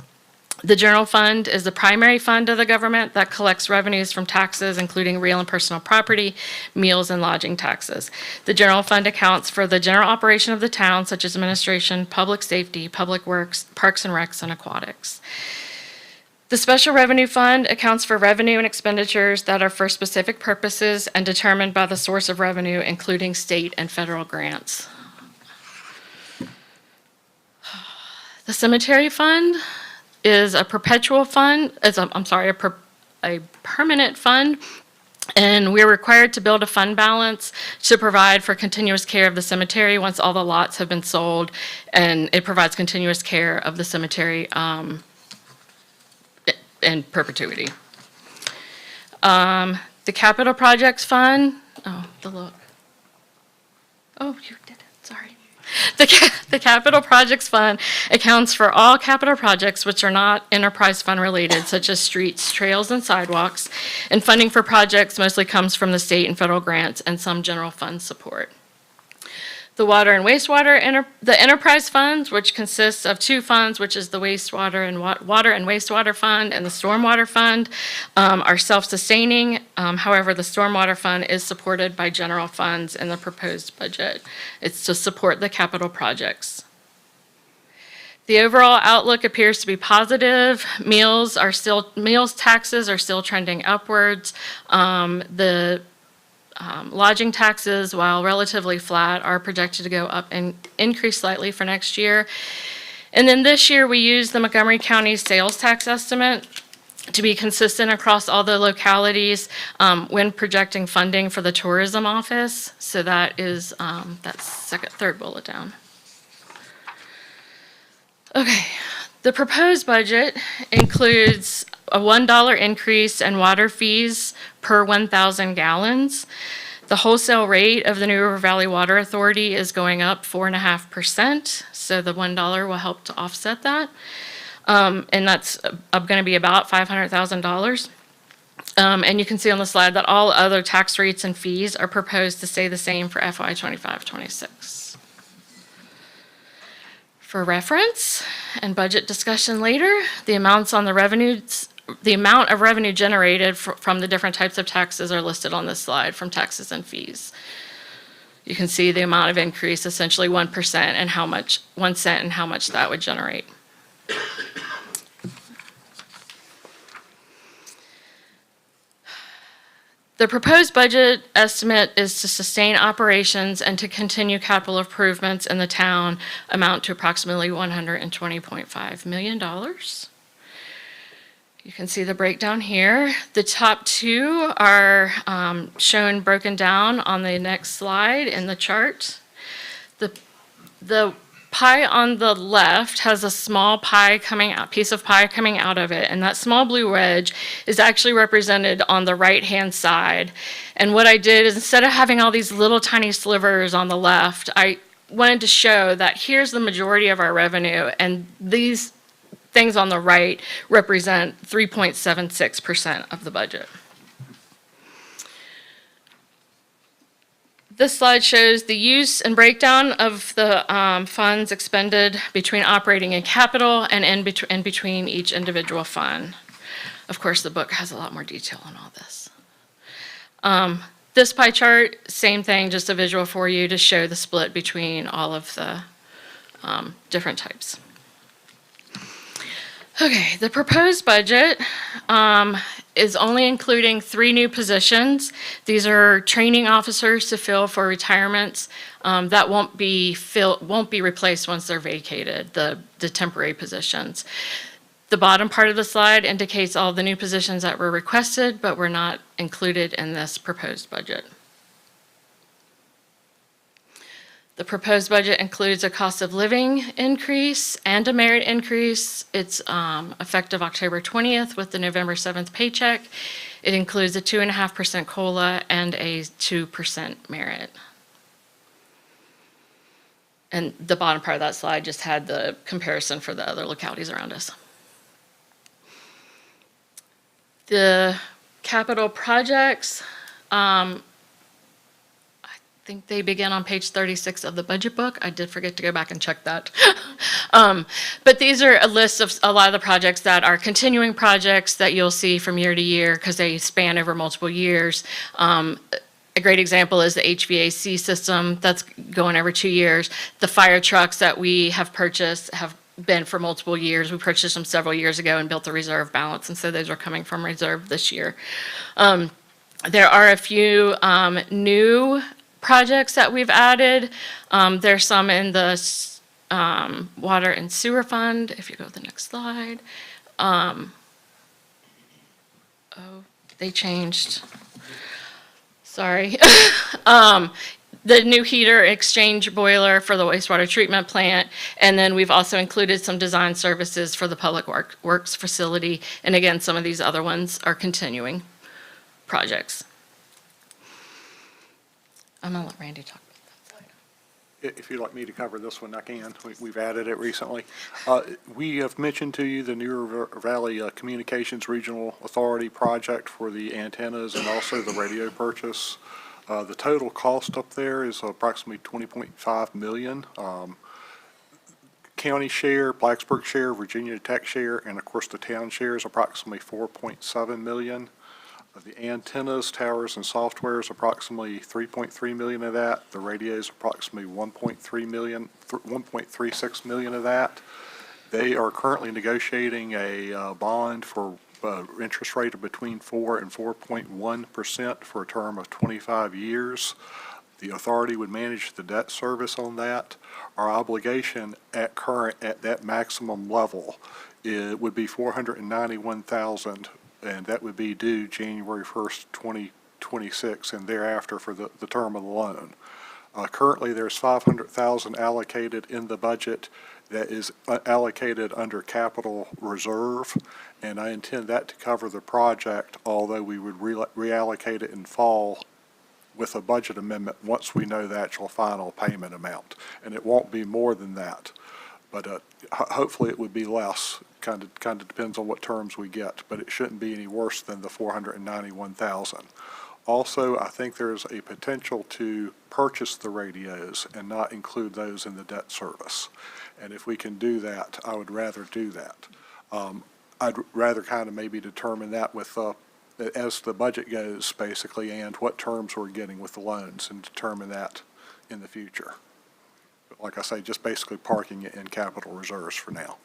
The general fund is the primary fund of the government that collects revenues from taxes, including real and personal property, meals, and lodging taxes. The general fund accounts for the general operation of the town, such as administration, public safety, public works, parks and recs, and aquatics. The special revenue fund accounts for revenue and expenditures that are for specific purposes and determined by the source of revenue, including state and federal grants. The cemetery fund is a perpetual fund, a permanent fund, and we're required to build a fund balance to provide for continuous care of the cemetery once all the lots have been sold, and it provides continuous care of the cemetery in perpetuity. The capital projects fund, you did it, sorry. The capital projects fund accounts for all capital projects which are not enterprise fund related, such as streets, trails, and sidewalks, and funding for projects mostly comes from the state and federal grants and some general fund support. The water and wastewater, the enterprise funds, which consists of 2 funds, which is the wastewater and water and wastewater fund and the stormwater fund, are self-sustaining. However, the stormwater fund is supported by general funds in the proposed budget. It's to support the capital projects. The overall outlook appears to be positive. Meals taxes are still trending upwards. Lodging taxes, while relatively flat, are projected to go up and increase slightly for next year. And then this year, we used the Montgomery County sales tax estimate to be consistent across all the localities when projecting funding for the tourism office. So that is, that's third bullet down. Okay, the proposed budget includes a $1 increase in water fees per 1,000 gallons. The wholesale rate of the New River Valley Water Authority is going up 4.5%, so the $1 will help to offset that. And that's going to be about $500,000. And you can see on the slide that all other tax rates and fees are proposed to stay the same for FY 25-26. For reference and budget discussion later, the amount of revenue generated from the different types of taxes are listed on this slide from taxes and fees. You can see the amount of increase, essentially 1% and 1 cent, and how much that would generate. The proposed budget estimate is to sustain operations and to continue capital improvements in the town amount to approximately $120.5 million. You can see the breakdown here. The top 2 are shown broken down on the next slide in the chart. The pie on the left has a small piece of pie coming out of it, and that small blue wedge is actually represented on the right-hand side. And what I did is, instead of having all these little tiny slivers on the left, I wanted to show that here's the majority of our revenue, and these things on the right represent 3.76% of the budget. This slide shows the use and breakdown of the funds expended between operating and capital and in between each individual fund. Of course, the book has a lot more detail on all this. This pie chart, same thing, just a visual for you to show the split between all of the different types. Okay, the proposed budget is only including 3 new positions. These are training officers to fill for retirements that won't be replaced once they're vacated, the temporary positions. The bottom part of the slide indicates all the new positions that were requested but were not included in this proposed budget. The proposed budget includes a cost of living increase and a merit increase. It's effective October 20th with the November 7th paycheck. It includes a 2.5% COLA and a 2% merit. And the bottom part of that slide just had the comparison for the other localities around us. The capital projects, I think they begin on page 36 of the budget book. I did forget to go back and check that. But these are a list of a lot of the projects that are continuing projects that you'll see from year to year because they span over multiple years. A great example is the HVAC system that's going every 2 years. The fire trucks that we have purchased have been for multiple years. We purchased them several years ago and built the reserve balance, and so those are coming from reserve this year. There are a few new projects that we've added. There's some in the water and sewer fund, if you go to the next slide. They changed. Sorry. The new heater exchange boiler for the wastewater treatment plant, and then we've also included some design services for the public works facility, and again, some of these other ones are continuing projects. I'm gonna let Randy talk about that slide. If you'd like me to cover this one, I can. We've added it recently. We have mentioned to you the New Valley Communications Regional Authority project for the antennas and also the radio purchase. The total cost up there is approximately $20.5 million. County share, Blacksburg share, Virginia Tech share, and of course the town share is approximately $4.7 million. The antennas, towers, and software is approximately $3.3 million of that. The radios approximately $1.36 million of that. They are currently negotiating a bond for interest rate of between 4 and 4.1% for a term of 25 years. The authority would manage the debt service on that. Our obligation at that maximum level would be $491,000, and that would be due January 1st, 2026, and thereafter for the term of the loan. Currently, there's $500,000 allocated in the budget that is allocated under capital reserve, and I intend that to cover the project, although we would reallocate it in fall with a budget amendment once we know the actual final payment amount. And it won't be more than that, but hopefully it would be less. Kind of depends on what terms we get, but it shouldn't be any worse than the $491,000. Also, I think there's a potential to purchase the radios and not include those in the debt service. And if we can do that, I would rather do that. I'd rather kind of maybe determine that with, as the budget goes, basically, and what terms we're getting with the loans, and determine that in the future. But like I say, just basically parking it in capital reserves for now.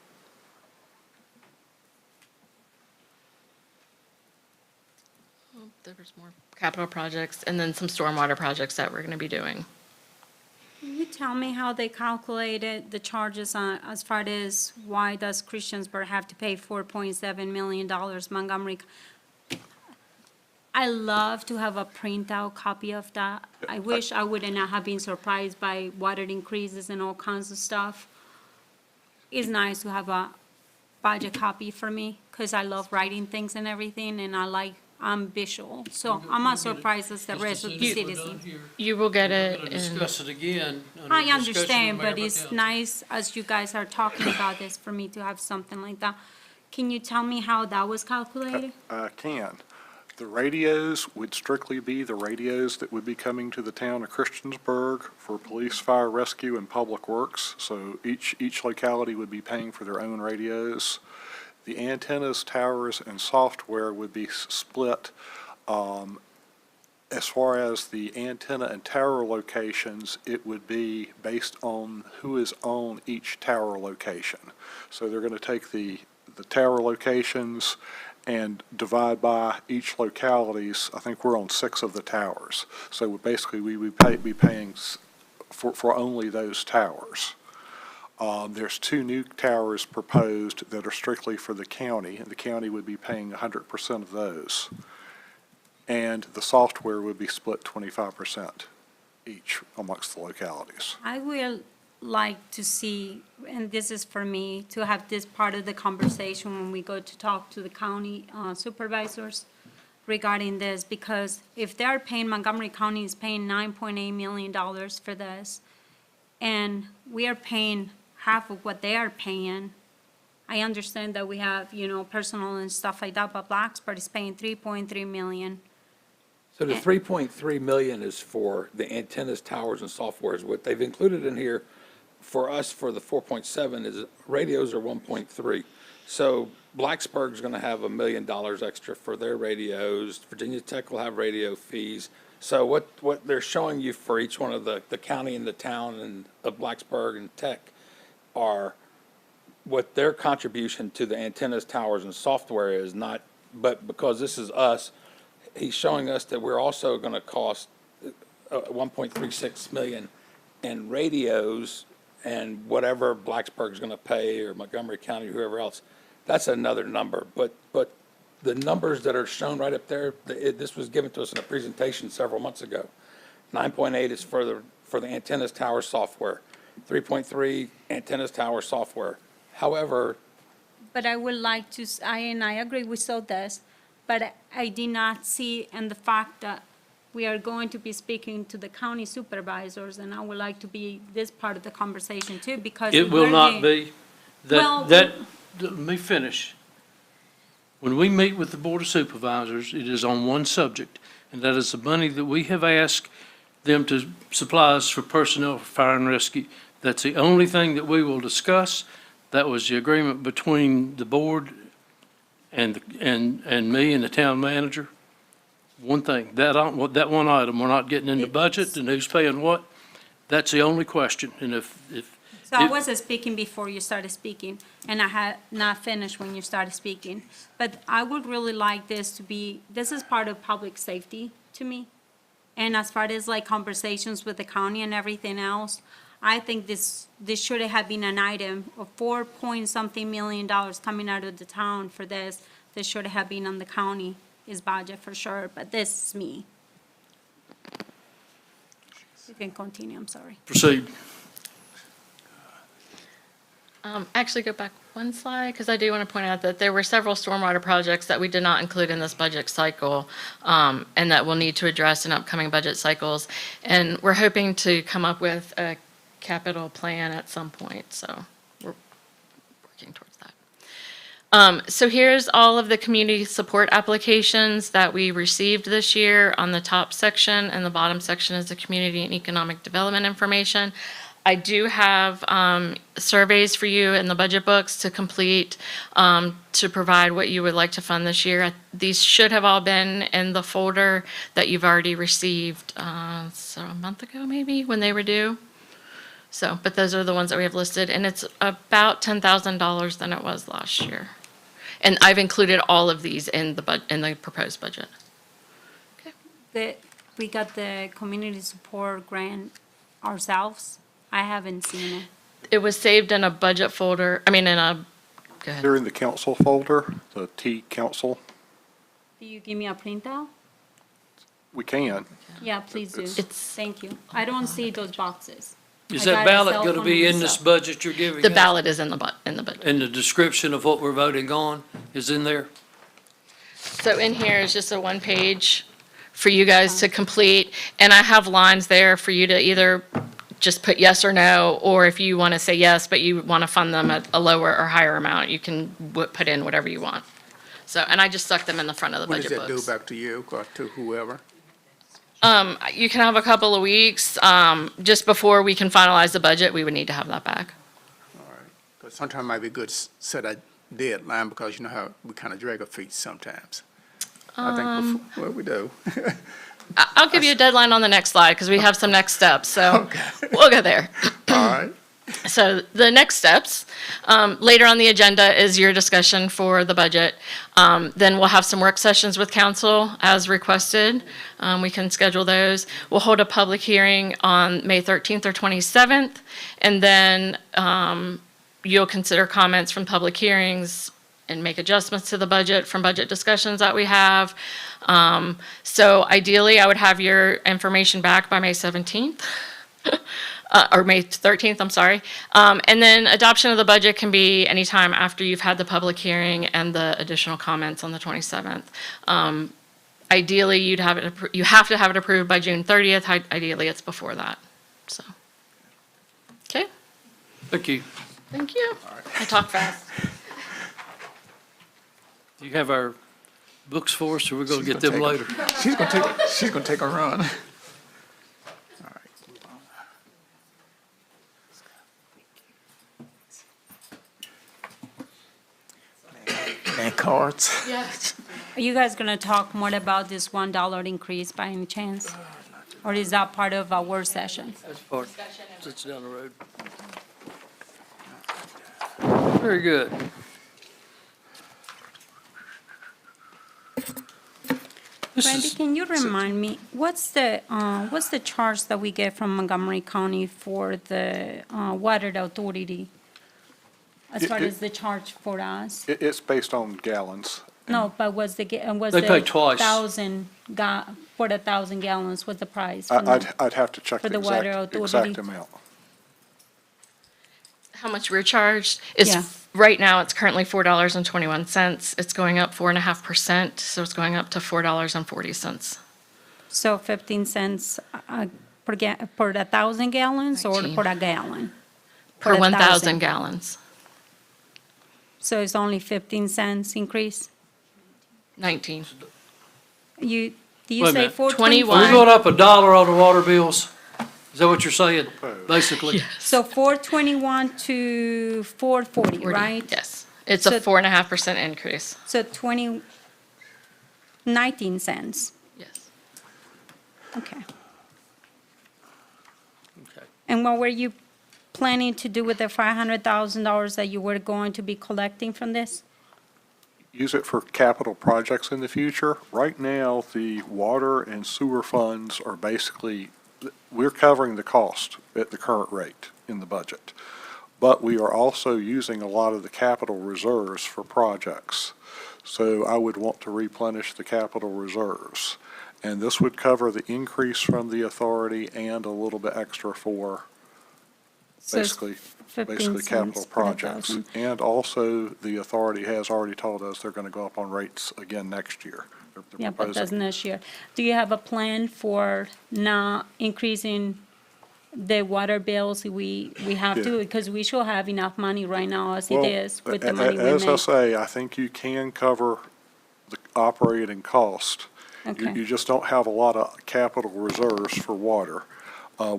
There was more capital projects and then some stormwater projects that we're going to be doing. Can you tell me how they calculated the charges as far as why does Christiansburg have to pay $4.7 million, Montgomery? I love to have a printout copy of that. I wish I would not have been surprised by water increases and all kinds of stuff. It's nice to have a budget copy for me, because I love writing things and everything, and I'm visual, so I'm not surprised as the rest of the citizens. You will get We're it gonna in, discuss it again. under I discussion understand, with Mayor but it's Council. nice, as you guys are talking about this, for me to have something like that. Can you tell me how that was calculated? I can. The radios would strictly be the radios that would be coming to the town of Christiansburg for police, fire, rescue, and public works. So each locality would be paying for their own radios. The antennas, towers, and software would be split. As far as the antenna and tower locations, it would be based on who is on each tower location. So they're going to take the tower locations and divide by each localities. I think we're on 6 of the towers. So basically, we would be paying for only those towers. There's 2 new towers proposed that are strictly for the county, and the county would be paying 100% of those. And the software would be split 25%. each amongst the localities. I will like to see, and this is for me, to have this part of the conversation when we go to talk to the county supervisors regarding this, because if they're paying, Montgomery County is paying $9.8 million for this, and we are paying half of what they are paying. I understand that we have, personal and stuff like that, but Blacksburg is paying $3.3 million. So the 3.3 million is for the antennas, towers, and software is what they've included in here. For us, for the 4.7 is radios are 1.3. So Blacksburg's going to have $1 million extra for their radios. Virginia Tech will have radio fees. So what they're showing you for each one of the county and the town and of Blacksburg and Tech are what their contribution to the antennas, towers, and software is, not, but because this is us, he's showing us that we're also going to cost 1.36 million in radios, and whatever Blacksburg's going to pay, or Montgomery County, or whoever else, that's another number. But the numbers that are shown right up there, this was given to us in a presentation several months ago. 9.8 is for the antennas, towers, software. 3.3 antennas, towers, software. However, But I would like to, I agree with all this, but I did not see, and the fact that we are going to be speaking to the county supervisors, and I would like to be this part of the conversation too, because. It will not be. Well- Let me finish. When we meet with the Board of Supervisors, it is on one subject, and that is the money that we have asked them to supply us for personnel for fire and rescue. That's the only thing that we will discuss. That was the agreement between the board and me and the town manager. One thing, that one item, we're not getting into budget and who's paying what. That's the only question. And if So I was speaking before you started speaking, and I had not finished when you started speaking. But I would really like this to be, this is part of public safety to me. And as far as like conversations with the county and everything else, I think this should have been an item of $4-point-something million coming out of the town for this. This should have been on the county's budget for sure, but this is me. You can continue, I'm sorry. proceed. Actually, go back one slide, because I do want to point out that there were several stormwater projects that we did not include in this budget cycle, and that we'll need to address in upcoming budget cycles. And we're hoping to come up with a capital plan at some point, so we're working towards that. So here's all of the community support applications that we received this year on the top section, and the bottom section is the community and economic development information. I do have surveys for you in the budget books to complete, to provide what you would like to fund this year. These should have all been in the folder that you've already received, so a month ago maybe, when they were due. So, but those are the ones that we have listed, and it's about $10,000 than it was last year. And I've included all of these in the proposed budget. We got the community support grant ourselves. I haven't seen it. It was saved in a budget folder, go ahead. Here in the council folder, the T council, Do you give me a printout? we can. Yeah, please do. It's- Thank you. I don't see those boxes. Is I that got a ballot cell going to phone be and in this stuff. budget you're giving The us? ballot is in the budget. And the description of what we're voting on is in there? So in here is just a one page for you guys to complete, and I have lines there for you to either just put yes or no, or if you want to say yes, but you want to fund them at a lower or higher amount, you can put in whatever you want. So, and I just stuck them in the front of the When does budget that due books. back to you or to whoever? You can have a couple of weeks, just before we can finalize the budget, we would need to have that back. All right. Because sometimes it might be good to set a deadline because you know how we kind of drag our feet sometimes. I think, well, we do. I'll give you a deadline on the next slide, because we have some next steps, so we'll go there. All right. So the next steps, later on the agenda is your discussion for the budget. Then we'll have some work sessions with council as requested. We can schedule those. We'll hold a public hearing on May 13th or 27th. And then you'll consider comments from public hearings and make adjustments to the budget from budget discussions that we have. So ideally, I would have your information back by May 17th. Or May 13th, I'm sorry. And then adoption of the budget can be anytime after you've had the public hearing and the additional comments on the 27th. Ideally, you have to have it approved by June 30th. Ideally, it's before that, so. Okay, Thank you. thank you. I talk fast. Do you have our books for us, or we're going to get them gonna later? She's gonna take a run. All right. And cards. Yes. Are you guys gonna talk more about this $1 increase by any chance? Or is that part of our work session? That's part, sits down the road. Very good. This Randy, is, can you remind me, what's the charge that we get from Montgomery County for the water authority? As far as the charge for us? It's based on gallons. No, but was the, was They the pay twice. 1,000 gallons, what's the price? from them? I'd have to check For the the water exact authority. amount. How much we're charged Yeah. is, right now, it's currently $4.21. It's going up 4.5%, so it's going up to $4.40. So 15 cents per 1,000 gallons or 19. per a gallon? Per 1,000. 1,000 gallons. So it's only 15 cents increase? 19. Do you Wait a say minute. 421? are we going up $1 on the water bills? Is that what you're saying, basically? So 421 to 440, 40, right? Yes. It's a So- 4.5% increase. So 19 cents, Yes. okay. Okay. And what were you planning to do with the $500,000 that you were going to be collecting from this? Use it for capital projects in the future. Right now, the water and sewer funds are basically, we're covering the cost at the current rate in the budget. But we are also using a lot of the capital reserves for projects. So I would want to replenish the capital reserves. And this would cover the increase from the authority and a little bit extra for So it's basically 15 capital cents per projects. 1,000. And also, the authority has already told us they're going to go up on rates again next year. They're Yeah, but that's proposing- next year. Do you have a plan for not increasing the water bills? We have to, Yeah. because we should have enough money right now as it Well, is with the money we As I make. say, I think you can cover the operating cost. Okay. You just don't have a lot of capital reserves for water.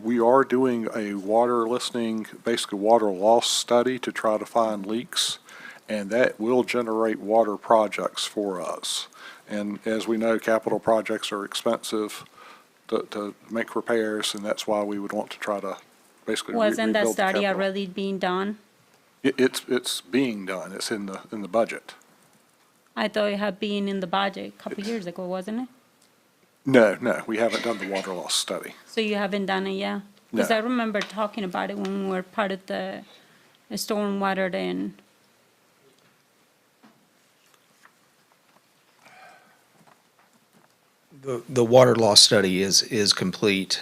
We are doing a water listening, basically water loss study to try to find leaks, and that will generate water projects for us. And as we know, capital projects are expensive to make repairs, and that's why we would want to try to basically Wasn't that rebuild the study capital. already being done? It's being done. It's in the budget. I thought it had been in the budget a couple years ago, wasn't it? No, we haven't done the water loss study. So you haven't done it yet? Because No. I remember talking about it when we were part of the stormwater then. The water loss study is complete.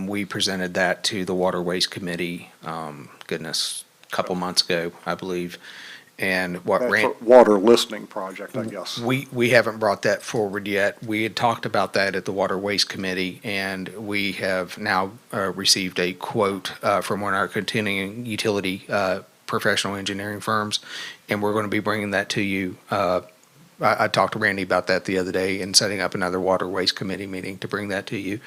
We presented that to the Water Waste Committee, goodness, a couple months ago, I believe. And what That's ran, a water listening project, I guess. we haven't brought that forward yet. We had talked about that at the Water Waste Committee, and we have now received a quote from one of our continuing utility professional engineering firms, and we're going to be bringing that to you. I talked to Randy about that the other day and setting up another Water Waste Committee meeting to bring that to you.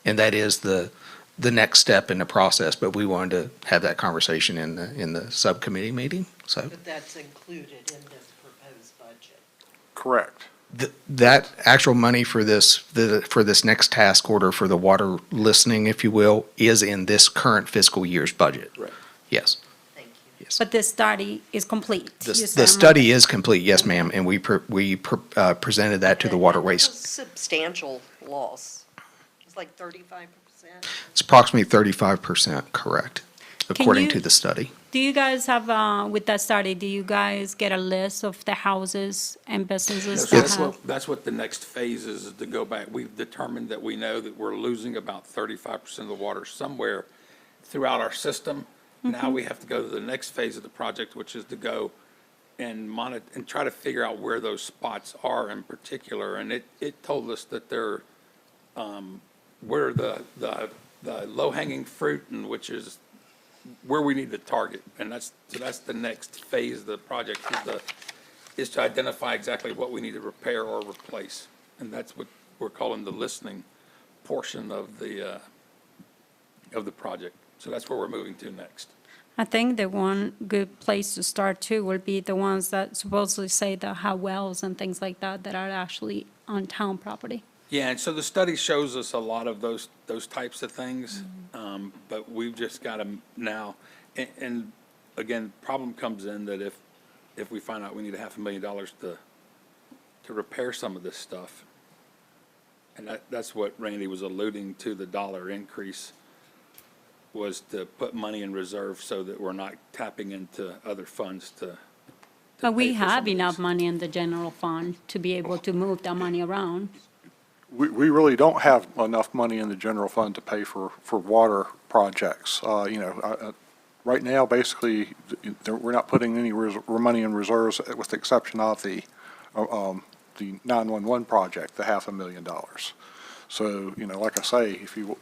And that is the next step in the process, but we wanted to have that conversation in the subcommittee meeting, so. But that's included in this proposed budget. Correct. That actual money for this next task order for the water listening, if you will, is in this current fiscal year's budget. Right. Yes. Thank you. Yes. But the study is complete. The you said, study is complete, yes, ma'am, and we presented that to the Water And that's a Waste. substantial loss. It's like 35%. It's approximately 35%, correct, Can according you- to the study. Do you guys have, with that study, do you guys get a list of the houses and businesses So that have? that's what the next phase is to go back. We've determined that we know that we're losing about 35% of the water somewhere throughout our system. Now we have to go to the next phase of the project, which is to go and monitor and try to figure out where those spots are in particular. And it told us that they're, where the low-hanging fruit, and which is where we need to target. And that's the next phase of the project is to identify exactly what we need to repair or replace. And that's what we're calling the listening portion of the project. So that's where we're moving to next. I think the one good place to start too would be the ones that supposedly say that have wells and things like that that are actually on town property. Yeah, and so the study shows us a lot of those types of things, but we've just got to now, and again, problem comes in that if we find out we need $500,000 to repair some of this stuff, and that's what Randy was alluding to, the dollar increase, was to put money in reserve so that we're not tapping into other funds to But we pay for some have of enough these. money in the general fund to be able to move that money around. We really don't have enough money in the general fund to pay for water projects. Right now, basically, we're not putting any money in reserves with the exception of the 911 project, the $500,000. So, like I say, if you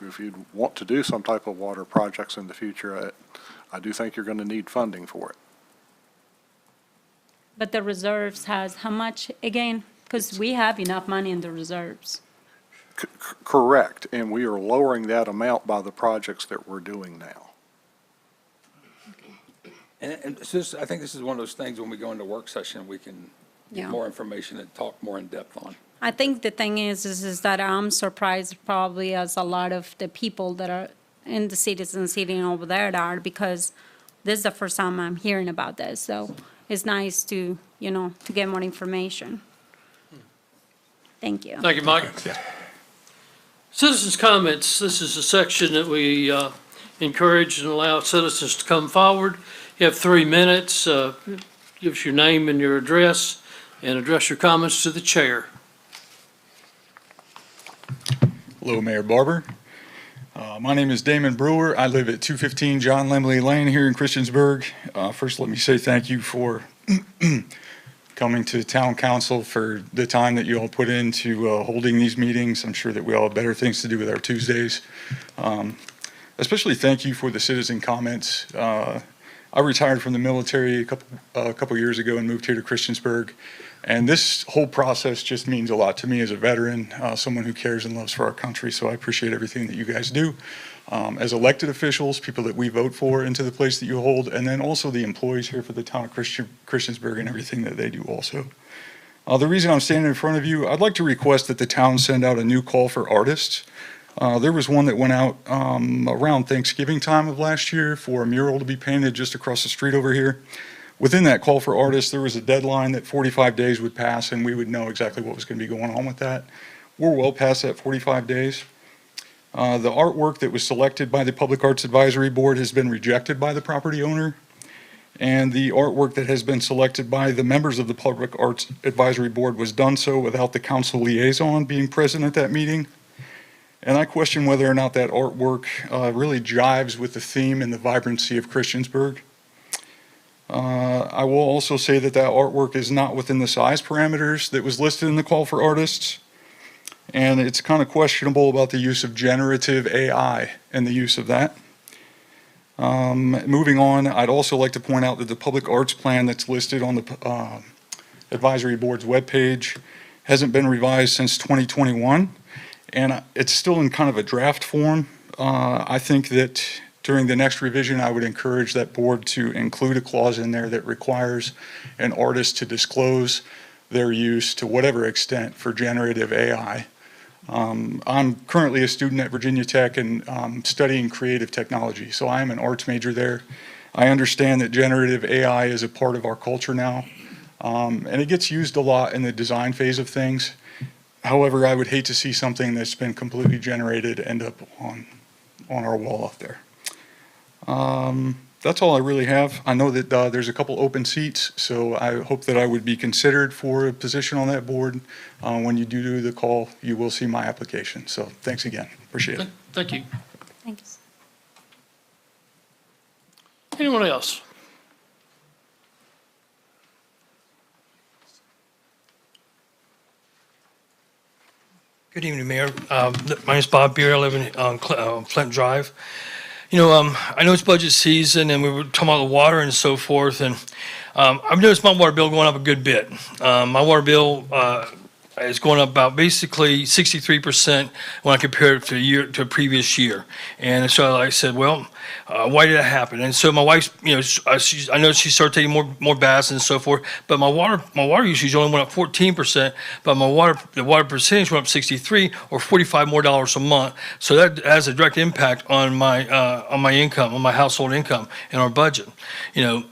want to do some type of water projects in the future, I do think you're going to need funding for it. But the reserves has how much again? Because we have enough money in the reserves. Correct, and we are lowering that amount by the projects that we're doing now. And it's just, I think this is one of those things, when we go into work session, we can Yeah. get more information and talk more in depth on. I think the thing is that I'm surprised probably as a lot of the people that are in the citizens sitting over there are, because this is the first time I'm hearing about this. So it's nice to, to get more information. Thank you. Thank you, Mike. Citizens' comments, this is a section that we encourage and allow citizens to come forward. You have 3 minutes. Give us your name and your address, and address your comments to the chair. Hello, Mayor Barber. My name is Damon Brewer. I live at 215 John Lemley Lane here in Christiansburg. First, let me say thank you for coming to town council, for the time that you all put into holding these meetings. I'm sure that we all have better things to do with our Tuesdays. Especially thank you for the citizen comments. I retired from the military a couple years ago and moved here to Christiansburg. And this whole process just means a lot to me as a veteran, someone who cares and loves for our country. So I appreciate everything that you guys do. As elected officials, people that we vote for into the place that you hold, and then also the employees here for the town of Christiansburg and everything that they do also. The reason I'm standing in front of you, I'd like to request that the town send out a new call for artists. There was one that went out around Thanksgiving time of last year for a mural to be painted just across the street over here. Within that call for artists, there was a deadline that 45 days would pass and we would know exactly what was going to be going on with that. We're well past that 45 days. The artwork that was selected by the Public Arts Advisory Board has been rejected by the property owner. And the artwork that has been selected by the members of the Public Arts Advisory Board was done so without the council liaison being present at that meeting. And I question whether or not that artwork really jives with the theme and the vibrancy of Christiansburg. I will also say that that artwork is not within the size parameters that was listed in the call for artists. And it's kind of questionable about the use of generative AI and the use of that. Moving on, I'd also like to point out that the public arts plan that's listed on the advisory board's webpage hasn't been revised since 2021. And it's still in kind of a draft form. I think that during the next revision, I would encourage that board to include a clause in there that requires an artist to disclose their use to whatever extent for generative AI. I'm currently a student at Virginia Tech and studying creative technology, so I am an arts major there. I understand that generative AI is a part of our culture now, and it gets used a lot in the design phase of things. However, I would hate to see something that's been completely generated end up on our wall up there. That's all I really have. I know that there's a couple open seats, so I hope that I would be considered for a position on that board. When you do the call, you will see my application. So thanks again. Appreciate it. Thank you. Thanks. Anyone else? Good evening, Mayor. My name's Bob Beer. I live on Flint Drive. You know, I know it's budget season, and we were talking about the water and so forth, and I've noticed my water bill going up a good bit. My water bill is going up about basically 63% when I compare it to a previous year. And so I said, well, why did that happen? And so my wife's, you know, I know she started taking more baths and so forth, but my water usage only went up 14%, but the water percentage went up 63 or $45 more a month. So that has a direct impact on my income, on my household income and our budget. You know,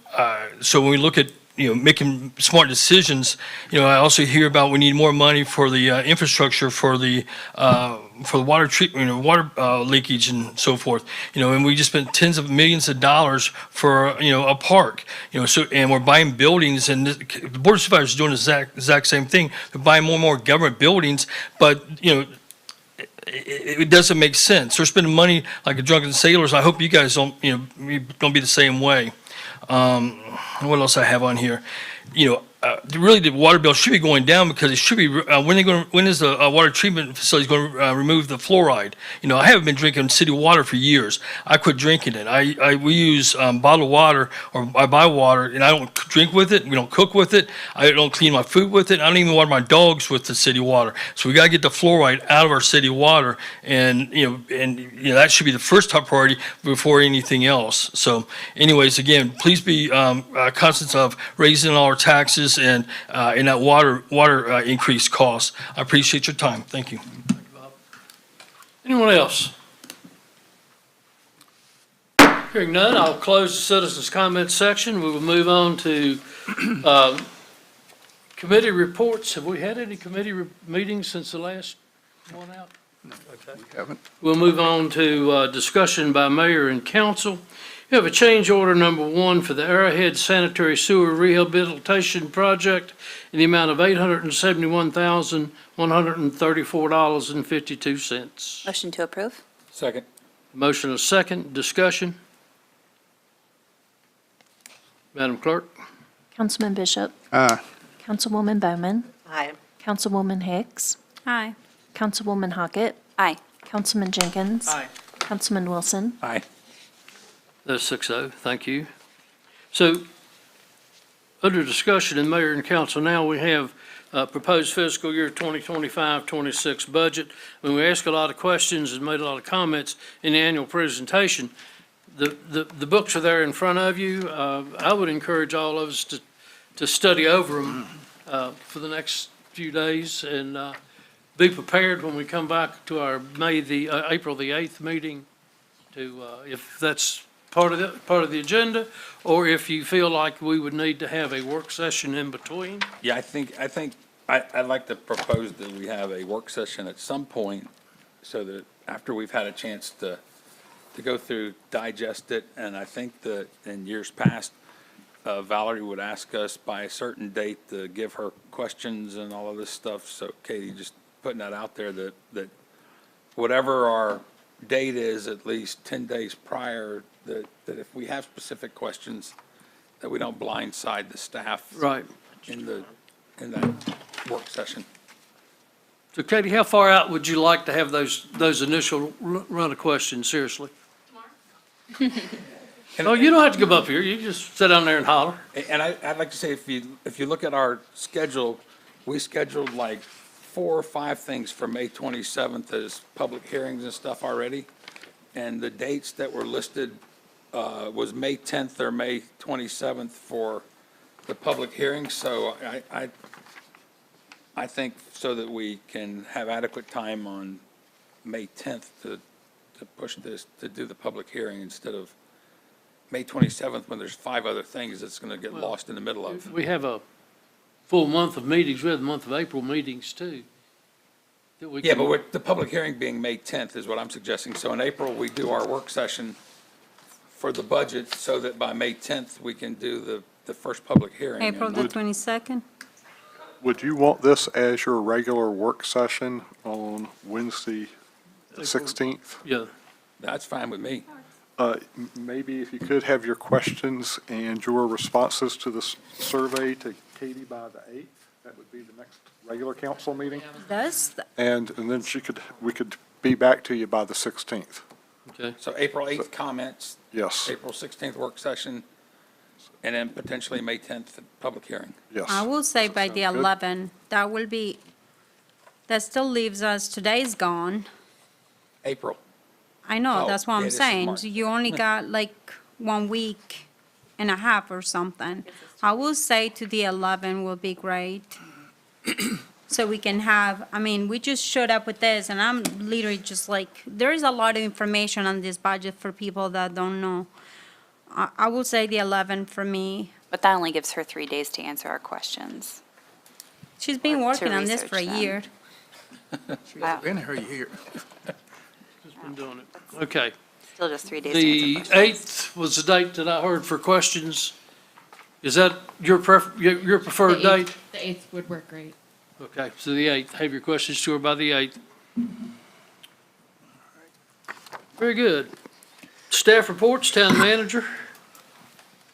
so when we look at making smart decisions, I also hear about we need more money for the infrastructure for the water treatment, water leakage and so forth. And we just spent tens of millions of dollars for a park. And we're buying buildings, and the Board of Supervisors is doing the exact same thing. They're buying more and more government buildings, but it doesn't make sense. They're spending money like a drunken sailors. I hope you guys don't be the same way. What else I have on here? Really, the water bill should be going down because it should be. When is the water treatment facility going to remove the fluoride? I haven't been drinking city water for years. I quit drinking it. We use bottled water, or I buy water, and I don't drink with it. We don't cook with it. I don't clean my food with it. I don't even water my dogs with the city water. So we got to get the fluoride out of our city water, and that should be the first top priority before anything else. So, anyways, again, please be conscious of raising all our taxes and that water increased costs. I appreciate your time. Thank you. Anyone else? Hearing none, I'll close the citizens' comments section. We will move on to committee reports. Have we had any committee meetings since the last one out? No, we haven't. We'll move on to discussion by mayor and council. You have a change order number 1 for the Arrowhead Sanitary Sewer Rehabilitation Project in the amount of $871,134.52. Motion to approve? Second. Motion is second. Discussion. Madam Clerk? Councilman Bishop. Aye. Councilwoman Bowman. Aye. Councilwoman Hicks. Aye. Councilwoman Hockett. Aye. Councilman Jenkins. Aye. Councilman Wilson. Aye. That's 6-0. Thank you. So, under discussion in mayor and council now, we have proposed fiscal year 2025-26 budget. When we asked a lot of questions and made a lot of comments in the annual presentation, the books are there in front of you. I would encourage all of us to study over them for the next few days and be prepared when we come back to our April the 8th meeting to, if that's part of the agenda, or if you feel like we would need to have a work session in between. Yeah, I think I'd like to propose that we have a work session at some point so that after we've had a chance to go through, digest it, and I think that in years past, Valerie would ask us by a certain date to give her questions and all of this stuff. So Katie, just putting that out there that whatever our date is, at least 10 days prior, that if we have specific questions, that we don't blindside the staff. Right. In that work session. So Katie, how far out would you like to have those initial run of questions, seriously? Tomorrow? Oh, you don't have to come up here. You just sit down there and holler. And I'd like to say, if you look at our schedule, we scheduled like 4 or 5 things for May 27th as public hearings and stuff already. And the dates that were listed was May 10th or May 27th for the public hearing. So I think so that we can have adequate time on May 10th to push this, to do the public hearing instead of May 27th when there's 5 other things that's going to get lost in the middle of. We have a full month of meetings. We have the month of April meetings too. Yeah, but with the public hearing being May 10th is what I'm suggesting. So in April, we do our work session for the budget so that by May 10th, we can do the first public hearing. April And the 22nd? Would you want this as your regular work session on Wednesday, the 16th? Yeah, That's fine with me. Maybe if you could have your questions and your responses to the survey to Katie by the 8th, that would be the next regular council meeting. And then we could be back to you by the 16th. okay. So April 8th comments, Yes, April 16th work session, and then potentially May 10th public hearing. yes. I will say by the Sounds good. 11, that will be, that still leaves us, today's gone. April. I know, Oh, that's what yeah, I'm this is saying. March. So you only got like 1 week and a half or something. I will say to the 11 will be great. So we can have, I mean, we just showed up with this and I'm literally just like, there is a lot of information on this budget for people that don't know. I will say the 11 for me. But that only gives her 3 days to answer our questions. She's been Or to working on this for a research them. year. Wow. In her year. Just been doing it. Okay. Still just 3 days to answer The questions. 8th was the date that I heard for questions. Is that your your preferred date? The 8th would work great. Okay, so the 8th, have your questions to her by the 8th. Very good. Staff reports, town manager.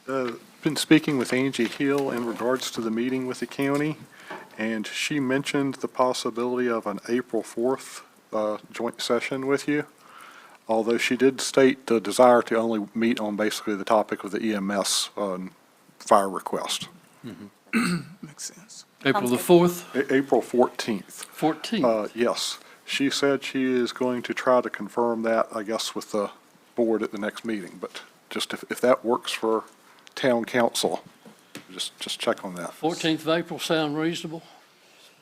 Been speaking with Angie Hill in regards to the meeting with the county, and she mentioned the possibility of an April 4th joint session with you, although she did state the desire to only meet on basically the topic of the EMS fire request. Makes sense. April the 4th, April 14th. 14th. Yes, she said she is going to try to confirm that, I guess, with the board at the next meeting, but just if that works for town council, just check on that. 14th of April sound reasonable,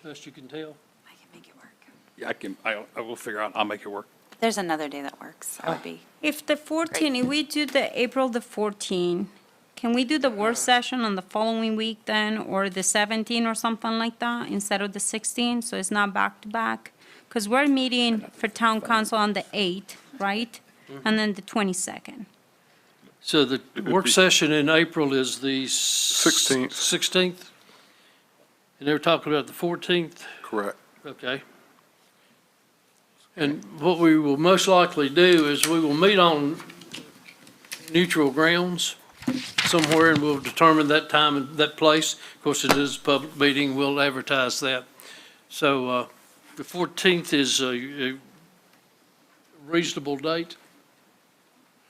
best you can tell? I can make it work. Yeah, I will figure out, I'll make it work. There's another day that works. That would be, If the 14, if we do the April the 14, can we do the work session on the following week then, or the 17 or something like that, instead of the 16, so it's not back to back? Because we're meeting for town council on the 8th, right? And then the 22nd. So the work session in April is the 16th. 16th? And they were talking about the 14th? Correct. Okay. And what we will most likely do is we will meet on neutral grounds somewhere, and we'll determine that time and that place. Of course, it is a public meeting, we'll advertise that. So the 14th is a reasonable date.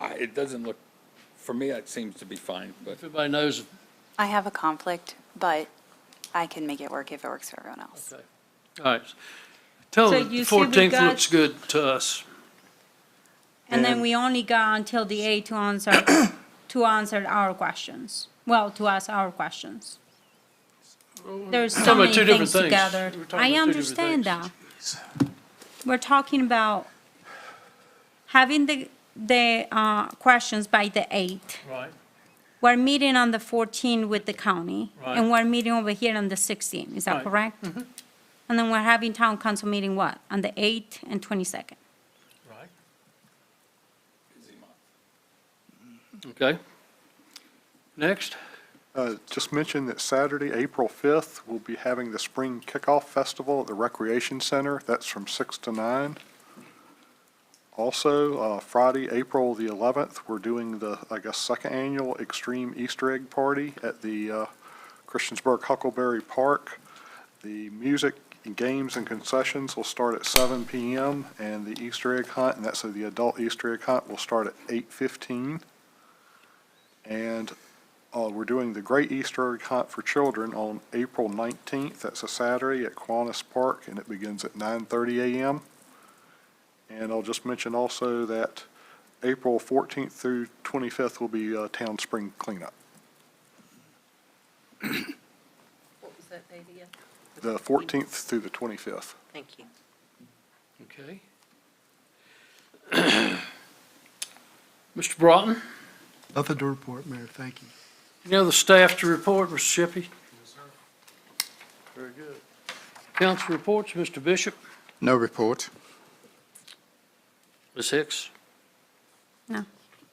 It doesn't look, for me, it seems to be fine, but If everybody knows, I have a conflict, but I can make it work if it works for everyone else. okay. All right. Tell So them the you see we 14th got- looks good to us. And then And- we only got until the 8th to answer, to answer our questions. Well, to ask our questions. There's so Talking about many two different things things. together. We're talking I about two different understand things. that. We're talking about having the questions by the 8th. Right. We're meeting on the 14th with the county, and Right. we're meeting over here on the 16th, is that Right. correct? And then we're having town council meeting what, on the 8th and 22nd? Right. Okay. Next. Just mention that Saturday, April 5th, we'll be having the Spring Kickoff Festival at the Recreation Center. That's from 6 to 9. Also, Friday, April the 11th, we're doing the, I guess, second annual Extreme Easter Egg Party at the Christiansburg Huckleberry Park. The music, games, and concessions will start at 7 p.m., and the Easter egg hunt, and that's the adult Easter egg hunt, will start at 8:15. And we're doing the Great Easter Egg Hunt for Children on April 19th. That's a Saturday at Kiwanis Park, and it begins at 9:30 a.m. And I'll just mention also that April 14th through 25th will be Town Spring Cleanup. What was that date again? The 14th through the 25th. Thank you. Okay. Mr. Broughton, Nothing to report, Mayor, thank you. any other staff to report, Mr. Shippey? Yes, sir. Very good. Council reports, Mr. Bishop, No report. Ms. Hicks. No,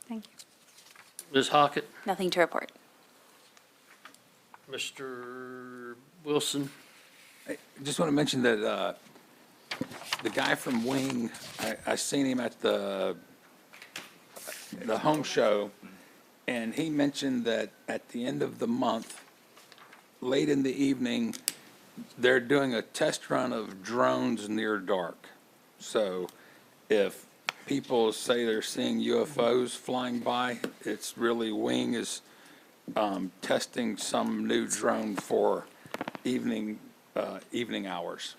thank you. Ms. Hockett, Nothing to report. Mr. Wilson. I just want to mention that the guy from Wing, I seen him at the home show, and he mentioned that at the end of the month, late in the evening, they're doing a test run of drones near dark. So if people say they're seeing UFOs flying by, it's really Wing is testing some new drone for evening hours.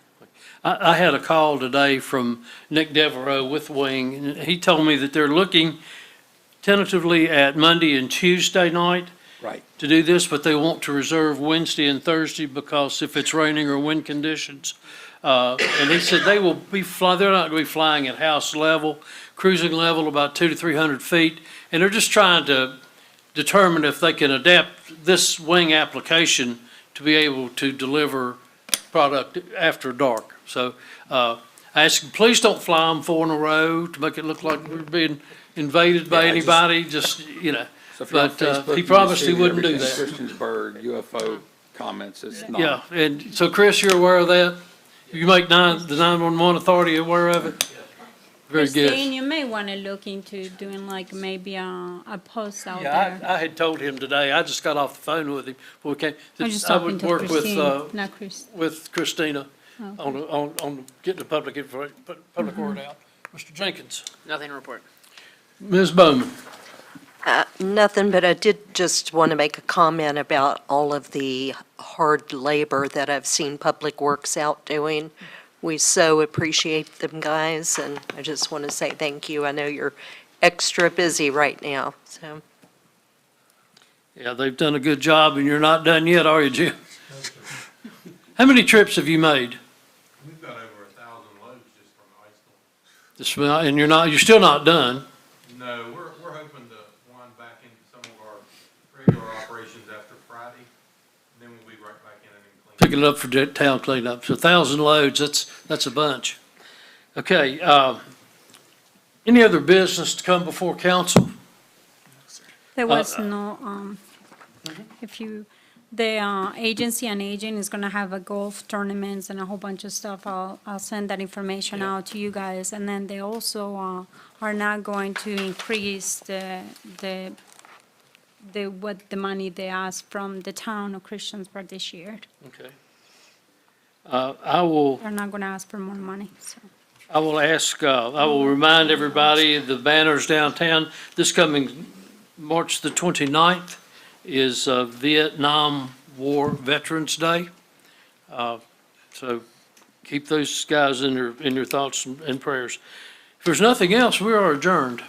I had a call today from Nick Devereaux with Wing, and he told me that they're looking tentatively at Monday and Tuesday night Right. to do this, but they want to reserve Wednesday and Thursday because if it's raining or wind conditions. And he said they will be they're not going to be flying at house level, cruising level about 200 to 300 feet. And they're just trying to determine if they can adapt this Wing application to be able to deliver product after dark. So I asked him, please don't fly them 4 in a row to make it look like we're being invaded by Yeah, I just- anybody, just, you know. So if you're on But Facebook, he you promised see he wouldn't do everything that. Christiansburg UFO comments, it's not. Yeah, and so Chris, you're aware of that? You make the 911 authority aware of it? Very good. Christine, you may want to look into doing like maybe a post out Yeah, there. I had told him today, I just got off the phone with him, before we came. I'm just I talking would to work with, Christine, not Chris. with Christina Okay. on getting the public word out. Mr. Jenkins? Nothing to report. Ms. Bowman? Nothing, but I did just want to make a comment about all of the hard labor that I've seen Public Works out doing. We so appreciate them, guys, and I just want to say thank you. I know you're extra busy right now, so. Yeah, they've done a good job, and you're not done yet, are you, Jim? How many trips have you made? We've got over 1,000 loads just from Iceville. And you're still not done. No, we're hoping to wind back into some of our regular operations after Friday, and then we'll be right back in and clean. Picking it up for the town cleanup. So 1,000 loads, that's a bunch. Okay, any other business to come before council? There was no, if you, the Agency on Aging is gonna have a golf tournaments and a whole bunch of stuff. I'll send that information out to you guys. And then they also are not going to increase the money they ask from the town of Christiansburg this year. Okay. I will They're not gonna ask for more money, so. I will remind everybody, the banners downtown, this coming March the 29th is Vietnam War Veterans Day. So keep those guys in your thoughts and prayers. If there's nothing else, we are adjourned.